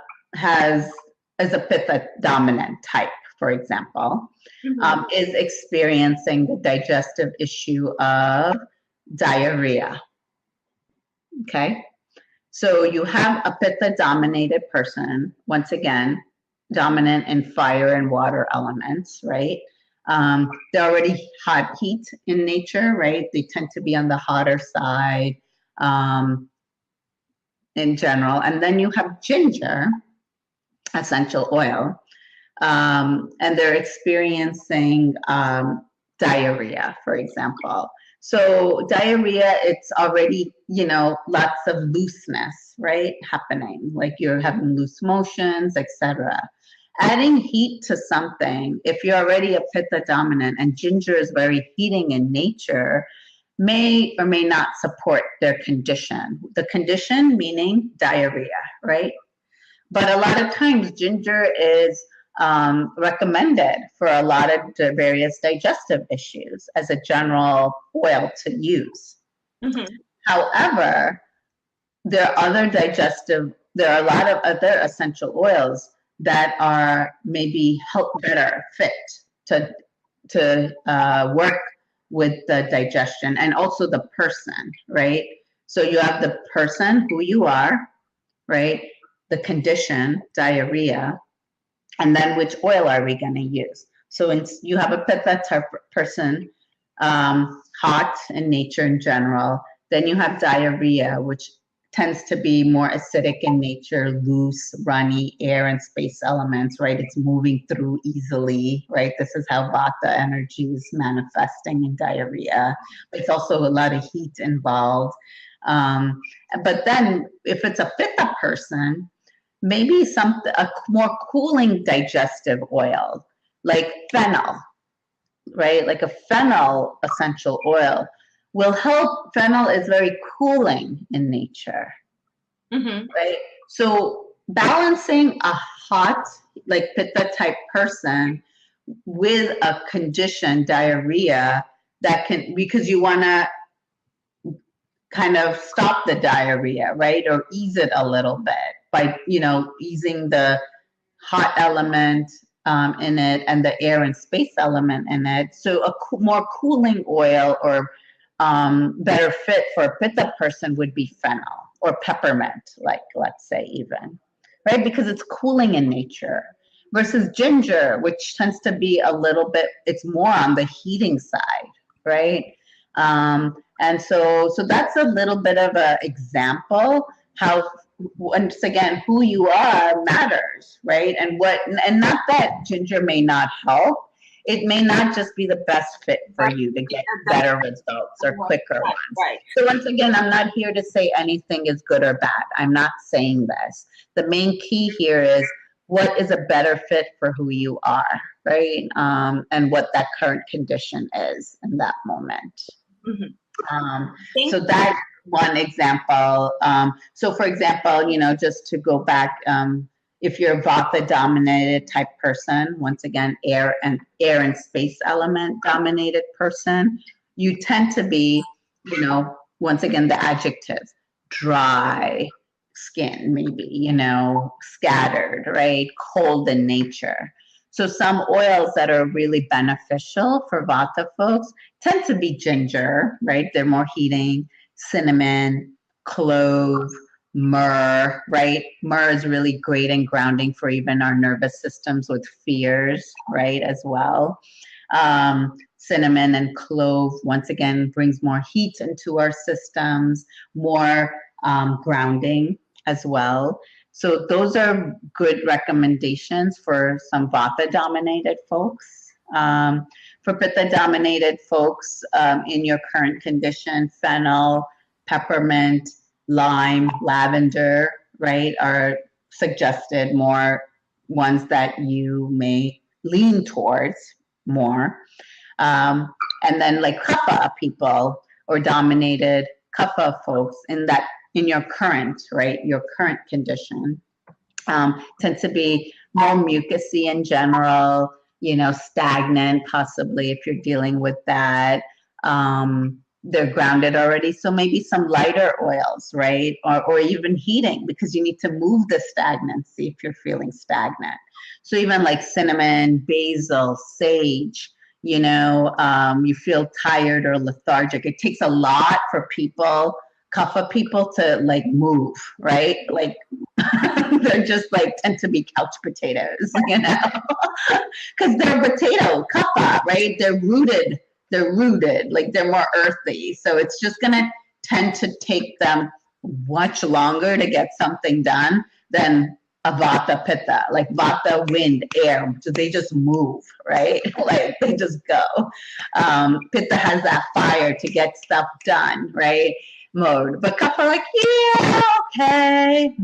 Pitta dominant type, for example, is experiencing the digestive issue of diarrhea. Okay, so you have a Pitta dominated person, once again, dominant in fire and water elements, right? They're already hot heat in nature, right? They tend to be on the hotter side in general. And then you have ginger, essential oil, and they're experiencing diarrhea, for example. So diarrhea, it's already, lots of looseness, right, happening, like you're having loose motions, etc. Adding heat to something, if you're already a Pitta dominant and ginger is very heating in nature, may or may not support their condition. The condition meaning diarrhea, right? But a lot of times ginger is recommended for a lot of the various digestive issues as a general oil to use. Mm-hmm. However, there are a lot of other essential oils that are maybe better fit to work with the digestion and also the person, right? So you have the person, who you are, right? The condition, diarrhea, and then which oil are we going to use? So you have a Pitta type person, hot in nature in general. Then you have diarrhea, which tends to be more acidic in nature, loose, runny, air and space elements, right? It's moving through easily, right? This is how Vata energy is manifesting in diarrhea. It's also a lot of heat involved. But then if it's a Pitta person, maybe a more cooling digestive oil, like fennel, right? Like a fennel essential oil will help. Fennel is very cooling in nature, right? So balancing a hot, like Pitta type person with a condition, diarrhea, because you want to kind of stop the diarrhea, right? Or ease it a little bit by, easing the hot element in it and the air and space element in it. So a more cooling oil or better fit for a Pitta person would be fennel or peppermint, like let's say even, right? Because it's cooling in nature versus ginger, which tends to be a little bit, it's more on the heating side, right? And so that's a little bit of an example how, once again, who you are matters, right? And not that ginger may not help. It may not just be the best fit for you to get better results or quicker ones. Right. So once again, I'm not here to say anything is good or bad. I'm not saying this. The main key here is what is a better fit for who you are, right? And what that current condition is in that moment. So that's one example. So for example, just to go back, if you're a Vata dominated type person, once again, air and space element dominated person, you tend to be, once again, the adjective, dry skin, maybe, scattered, right? Cold in nature. So some oils that are really beneficial for Vata folks tend to be ginger, right? They're more heating, cinnamon, clove, myrrh, right? Myrrh is really great and grounding for even our nervous systems with fears, right, as well. Cinnamon and clove, once again, brings more heat into our systems, more grounding as well. So those are good recommendations for some Vata-dominated folks. For Pitta-dominated folks, in your current condition, fennel, peppermint, lime, lavender, right, are suggested more ones that you may lean towards more. And then like Kapha people or dominated Kapha folks in your current, right, your current condition, tend to be more mucousy in general, stagnant possibly if you're dealing with that. They're grounded already, so maybe some lighter oils, right, or even heating, because you need to move the stagnancy if you're feeling stagnant. So even like cinnamon, basil, sage, you feel tired or lethargic. It takes a lot for Kapha people to like move, right? Like They're just like tend to be couch potatoes, you know, because they're potato, kapha, right? They're rooted, like they're more earthy. So it's just gonna tend to take them much longer to get something done than a vata pitta. Like vata, wind, air, so they just move, right? Like they just go. Pitta has that fire to get stuff done, right? Mode. But kapha like, yeah, okay.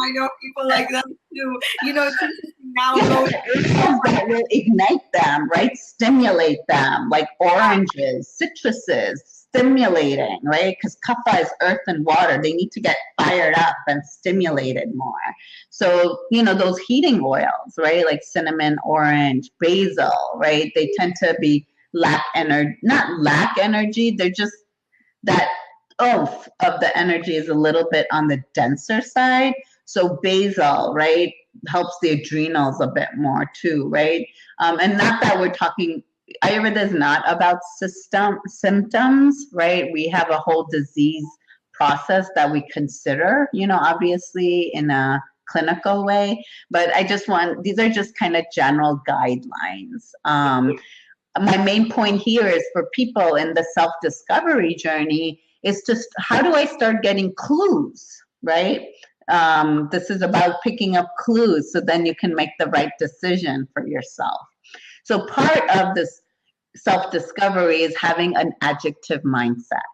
I know people like that too. You know, it's interesting now Yeah, going. that will ignite them, right? Stimulate them, like oranges, citruses, stimulating, right? Because kapha is earth and water. They need to get fired up and stimulated more. So, you know, those heating oils, right? Like cinnamon, orange, basil, right? They tend to be lack energy, not lack energy. They're just that oomph of the energy is a little bit on the denser side. So basil, right, helps the adrenals a bit more too, right? And not that we're talking, Ayurveda is not about symptoms, right? We have a whole disease process that we consider, you know, obviously in a clinical way. But I just want, these are just kind of general guidelines. My main point here is for people in the self-discovery journey is just how do I start getting clues, right? This is about picking up clues so then you can make the right decision for yourself. So part of this self-discovery is having an adjective mindset.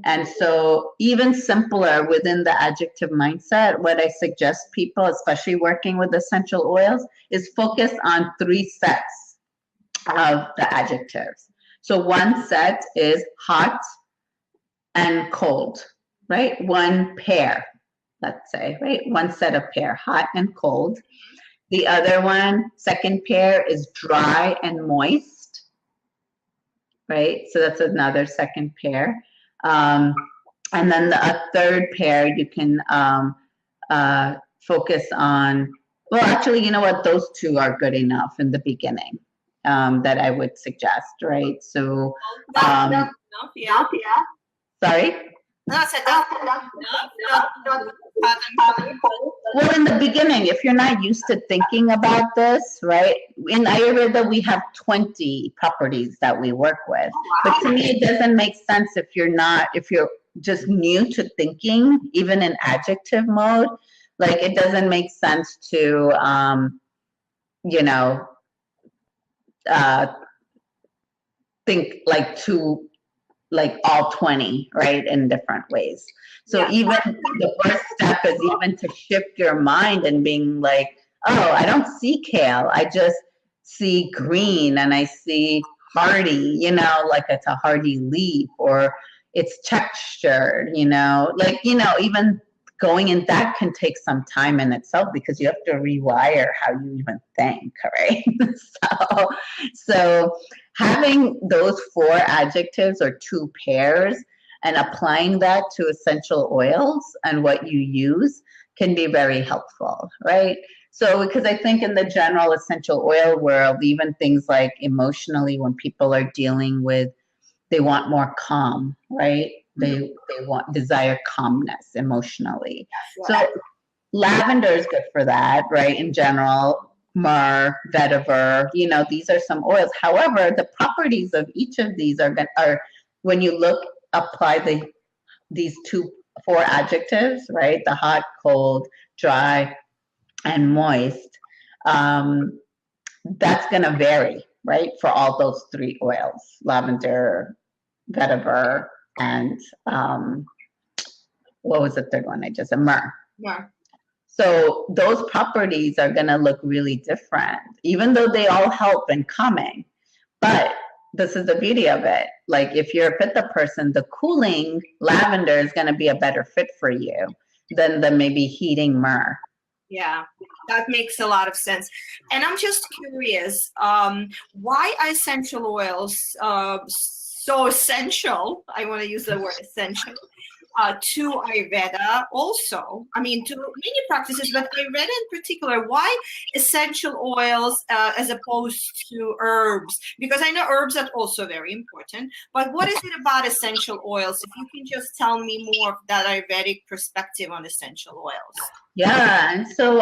And so even simpler within the adjective mindset, what I suggest people, especially working with essential oils, is focus on 3 sets of the adjectives. So one set is hot and cold, right? One pair, let's say, right? One set of pair, hot and cold. The other one, second pair, is dry and moist, right? So that's another second pair. And then the third pair, you can focus on, well, actually, you know what? Those 2 are good enough in the beginning. That I would suggest, right? So, Yeah. sorry? No, I said that's enough. Well, in the beginning, if you're not used to thinking about this, right? In Ayurveda, we have 20 properties that we work with. But to me, it doesn't make sense if you're just new to thinking, even in adjective mode. Like, it doesn't make sense to, you know, think like all 20, right, in different ways. So even the first step is even to shift your mind and being like, oh, I don't see kale, I just see green and I see hardy, you know, like it's a hardy leaf or it's textured, you know, like, you know, even going in that can take some time in itself because you have to rewire how you even think, right? So having those 4 adjectives or 2 pairs and applying that to essential oils and what you use can be very helpful, right? So, because I think in the general essential oil world, even things like emotionally, when people are dealing with, they want more calm, right? They desire calmness emotionally. So lavender is good for that, right? In general, myrrh, vetiver, you know, these are some oils. However, the properties of each of these are when you apply these 4 adjectives, right? The hot, cold, dry, and moist. That's going to vary, right? For all those 3 oils, lavender, vetiver, and what was the third one? Myrrh. Yeah. So those properties are going to look really different, even though they all help in calming. But this is the beauty of it. Like if you're a Pitta person, the cooling lavender is going to be a better fit for you than the maybe heating myrrh. Yeah, that makes a lot of sense. And I'm just curious, why are essential oils so essential? I want to use the word essential to Ayurveda also. I mean, to many practices, but Ayurveda in particular. Why essential oils as opposed to herbs? Because I know herbs are also very important. But what is it about essential oils? If you can just tell me more of that Ayurvedic perspective on essential oils. Yeah, and so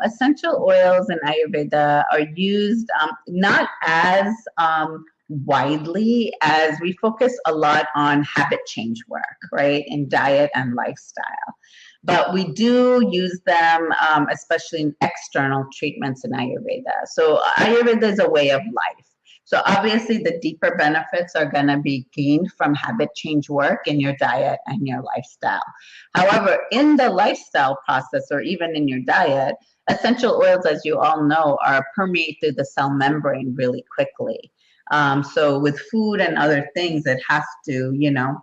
essential oils in Ayurveda are used not as widely as we focus a lot on habit change work, right, in diet and lifestyle. But we do use them, especially in external treatments in Ayurveda. So Ayurveda is a way of life. So obviously the deeper benefits are going to be gained from habit change work in your diet and your lifestyle. However, in the lifestyle process or even in your diet, essential oils, as you all know, are permeate through the cell membrane really quickly. So with food and other things, it has to,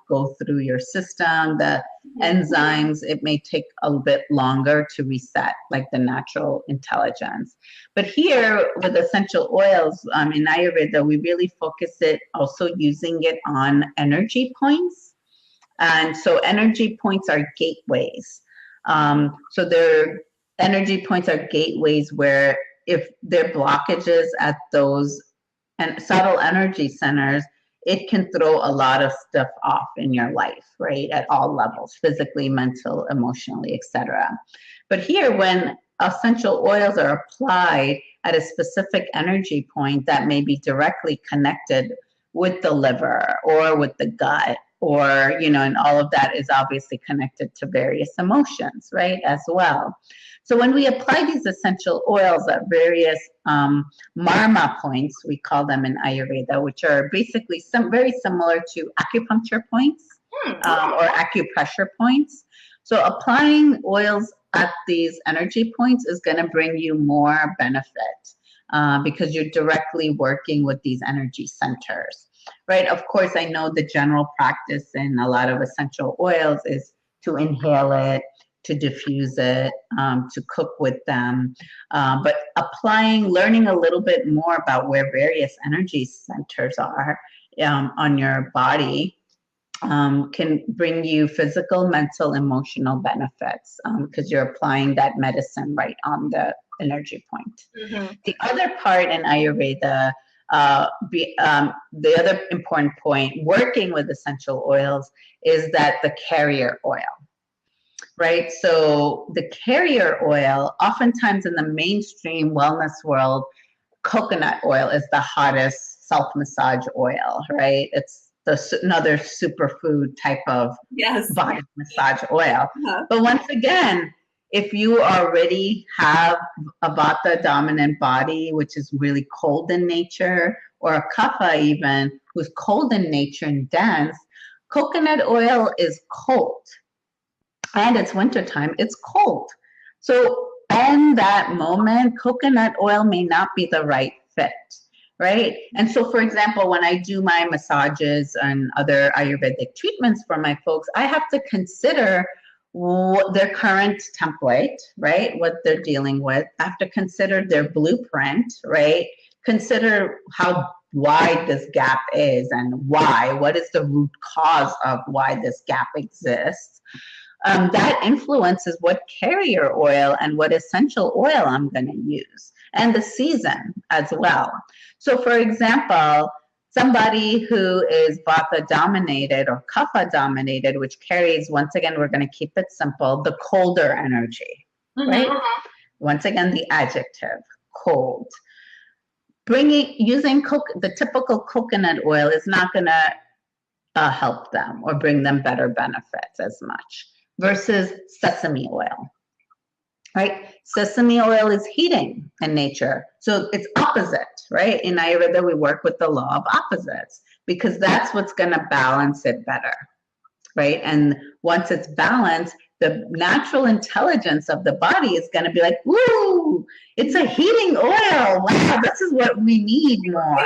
go through your system. The enzymes, it may take a little bit longer to reset, like the natural intelligence. But here with essential oils in Ayurveda, we really focus it also using it on energy points. And so energy points are gateways. So their energy points are gateways where if there are blockages at those and subtle energy centers, it can throw a lot of stuff off in your life, right? At all levels, physically, mental, emotionally, etc. But here, when essential oils are applied at a specific energy point that may be directly connected with the liver or with the gut, or, and all of that is obviously connected to various emotions, right, as well. So when we apply these essential oils at various marma points, we call them in Ayurveda, which are basically very similar to acupuncture points or acupressure points. So applying oils at these energy points is going to bring you more benefit because you're directly working with these energy centers, right? Of course, I know the general practice in a lot of essential oils is to inhale it, to diffuse it, to cook with them. But learning a little bit more about where various energy centers are on your body can bring you physical, mental, emotional benefits because you're applying that medicine right on the energy point. Mm-hmm. The other part in Ayurveda, the other important point working with essential oils is that the carrier oil. Right, so the carrier oil, oftentimes in the mainstream wellness world, coconut oil is the hottest self-massage oil, right? It's another superfood type of body massage oil. But once again, if you already have a Vata dominant body, which is really cold in nature, or a Kapha even, who's cold in nature and dense, coconut oil is cold. And it's wintertime, it's cold. So in that moment, coconut oil may not be the right fit, right? And so, for example, when I do my massages and other Ayurvedic treatments for my folks, I have to consider their current template, right? What they're dealing with. I have to consider their blueprint, right? Consider how wide this gap is and why. What is the root cause of why this gap exists? That influences what carrier oil and what essential oil I'm going to use, and the season as well. So, for example, somebody who is Vata dominated or Kapha dominated, which carries, once again, we're going to keep it simple, the colder energy, right? Once again, the adjective, cold. Using the typical coconut oil is not going to help them or bring them better benefits as much. Versus sesame oil, right? Sesame oil is heating in nature. So it's opposite, right? In Ayurveda, we work with the law of opposites because that's what's going to balance it better, right? And once it's balanced, the natural intelligence of the body is going to be like, woo, it's a heating oil. Wow, this is what we need more.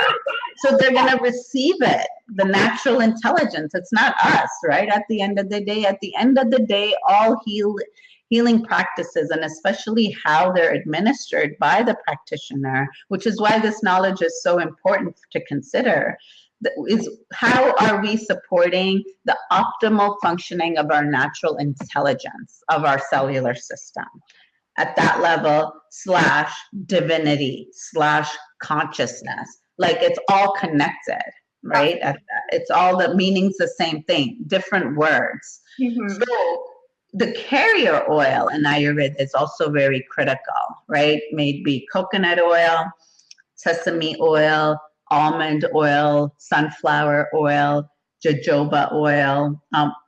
So they're going to receive it, the natural intelligence. It's not us, right? At the end of the day, all healing practices, and especially how they're administered by the practitioner, which is why this knowledge is so important to consider. is how are we supporting the optimal functioning of our natural intelligence of our cellular system at that level slash divinity slash consciousness. Like it's all connected, right? It's all the meanings the same thing, different words. So the carrier oil in Ayurveda is also very critical, right? Maybe coconut oil, sesame oil, almond oil, sunflower oil, jojoba oil.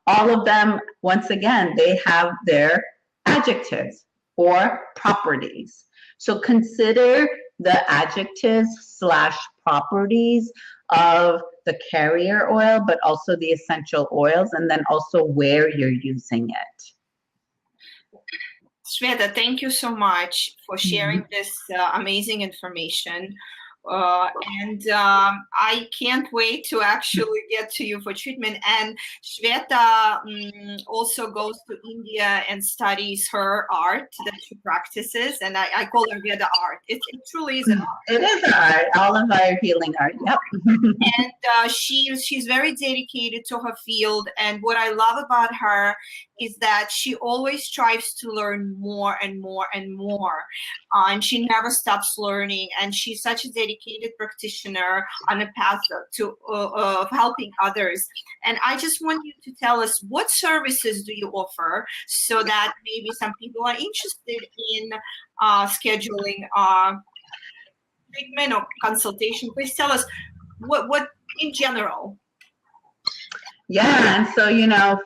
All of them, once again, they have their adjectives or properties. So consider the adjectives slash properties of the carrier oil, but also the essential oils, and then also where you're using it. Shweta, thank you so much for sharing this amazing information. I can't wait to actually get to you for treatment. And Shweta also goes to India and studies her art that she practices. And I call her Veda art. It truly is an art. It is art, all of our healing art, yep. And she's very dedicated to her field. And what I love about her is that she always strives to learn more and more and more. And she never stops learning. And she's such a dedicated practitioner on a path of helping others. And I just want you to tell us, what services do you offer so that maybe some people are interested in scheduling treatment or consultation? Please tell us what in general. Yeah, and so,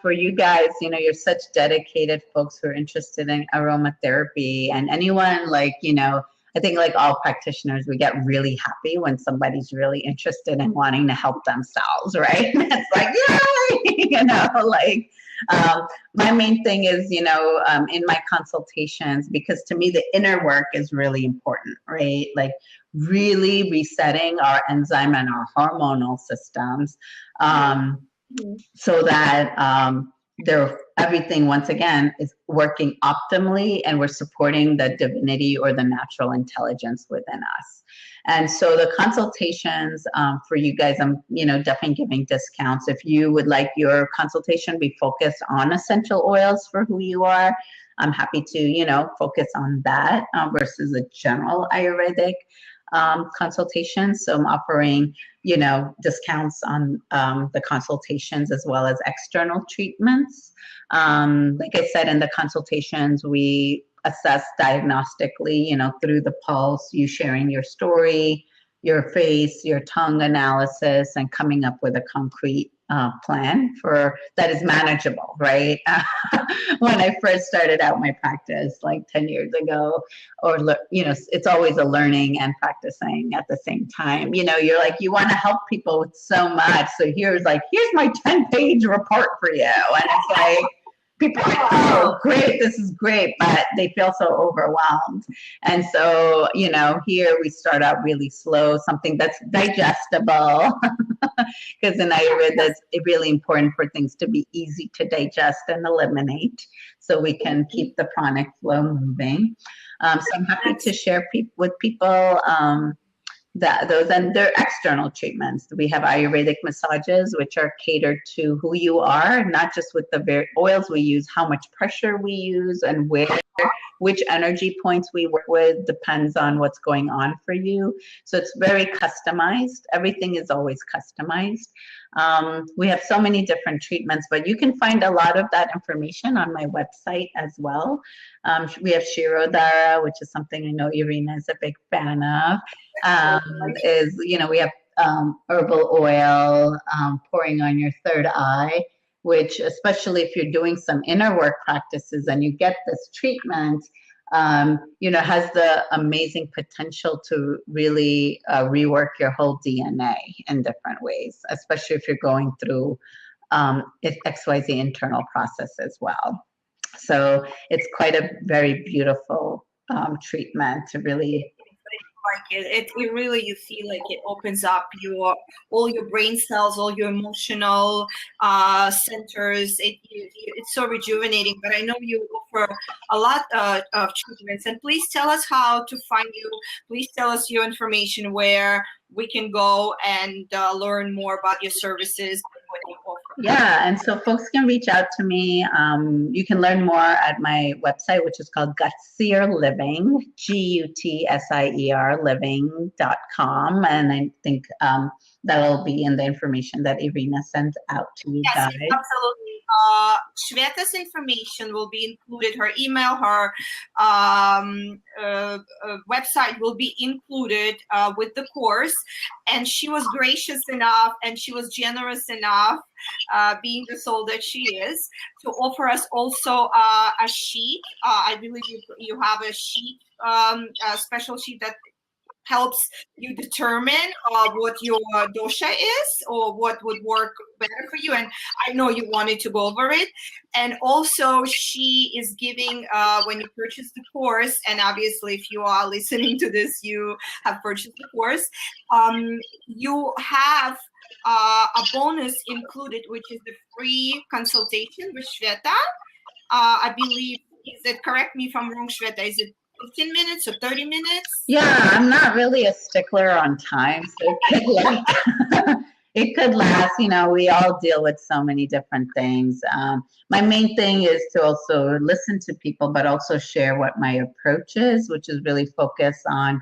for you guys, you're such dedicated folks who are interested in aromatherapy, and anyone I think like all practitioners, we get really happy when somebody's really interested in wanting to help themselves, right? It's like, yay, my main thing is, in my consultations, because to me, the inner work is really important, right? Like really resetting our enzyme and our hormonal systems. So that everything, once again, is working optimally, and we're supporting the divinity or the natural intelligence within us. And so the consultations for you guys, I'm definitely giving discounts. If you would like your consultation be focused on essential oils for who you are, I'm happy to focus on that versus a general Ayurvedic consultation. So I'm offering discounts on the consultations as well as external treatments. Like I said, in the consultations, we assess diagnostically, through the pulse, you sharing your story, your face, your tongue analysis, and coming up with a concrete plan that is manageable, right? When I first started out my practice like 10 years ago, it's always a learning and practicing at the same time. You're like, you want to help people with so much. So here's my 10-page report for you. And it's like, people are like, oh, great, this is great, but they feel so overwhelmed. And so, here we start out really slow, something that's digestible, because in Ayurveda, it's really important for things to be easy to digest and eliminate, so we can keep the pranic flow moving. So I'm happy to share with people those and their external treatments. We have Ayurvedic massages, which are catered to who you are, not just with the oils we use, how much pressure we use, and which energy points we work with depends on what's going on for you. So it's very customized. Everything is always customized. We have so many different treatments, but you can find a lot of that information on my website as well. We have Shirodhara, which is something I know Irina is a big fan of. We have herbal oil pouring on your third eye, which, especially if you're doing some inner work practices and you get this treatment, has the amazing potential to really rework your whole DNA in different ways, especially if you're going through XYZ internal process as well. So it's quite a very beautiful treatment to really like it really, you feel like it opens up all your brain cells, all your emotional centers. It's so rejuvenating. But I know you offer a lot of treatments, and please tell us how to find you. Please tell us your information, where we can go and learn more about your services and what you offer. Yeah, and so folks can reach out to me. You can learn more at my website, which is called Gutsier Living, Gutsier living.com. And I think that'll be in the information that Irina sent out to you Yes, guys. absolutely. Shweta's information will be included. Her email, her website will be included with the course. And she was gracious enough, and she was generous enough, being the soul that she is, to offer us also a sheet. I believe you have a sheet, a special sheet that helps you determine what your dosha is, or what would work better for you. And I know you wanted to go over it. And also she is giving, when you purchase the course, and obviously if you are listening to this, you have purchased the course, you have a bonus included, which is the free consultation with Shweta. I believe, is it, correct me if I'm wrong, Shweta, is it 15 minutes or 30 minutes? Yeah, I'm not really a stickler on time, so it could last. You know, we all deal with so many different things. My main thing is to also listen to people, but also share what my approach is, which is really focus on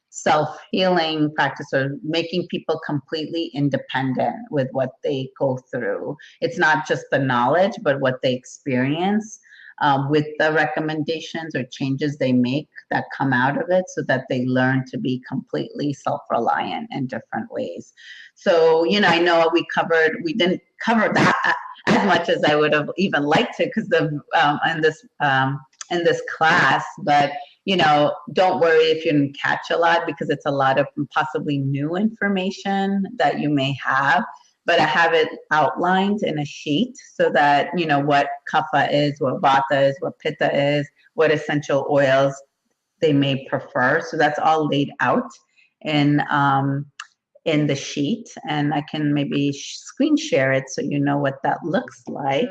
self-healing practice, or making people completely independent with what they go through. It's not just the knowledge, but what they experience. With the recommendations or changes they make that come out of it, so that they learn to be completely self-reliant in different ways. So, you know, I know we didn't cover that as much as I would have even liked to, because in this class, but you know, don't worry if you didn't catch a lot, because it's a lot of possibly new information that you may have. But I have it outlined in a sheet, so that you know what Kapha is, what Vata is, what Pitta is, what essential oils they may prefer. So that's all laid out in the sheet, and I can maybe screen share it so you know what that looks like.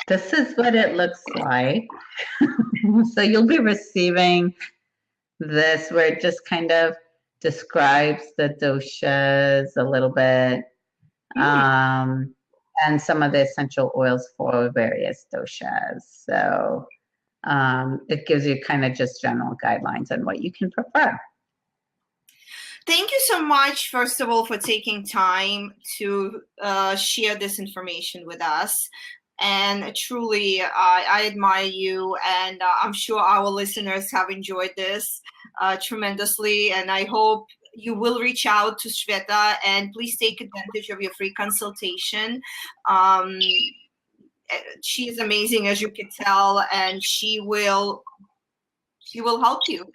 This is what it looks like. So you'll be receiving this, where it just kind of describes the doshas a little bit, and some of the essential oils for various doshas. So it gives you kind of just general guidelines on what you can prefer. Thank you so much, first of all, for taking time to share this information with us. And truly, I admire you, and I'm sure our listeners have enjoyed this tremendously. And I hope you will reach out to Shweta, and please take advantage of your free consultation. She is amazing, as you can tell, and she will help you.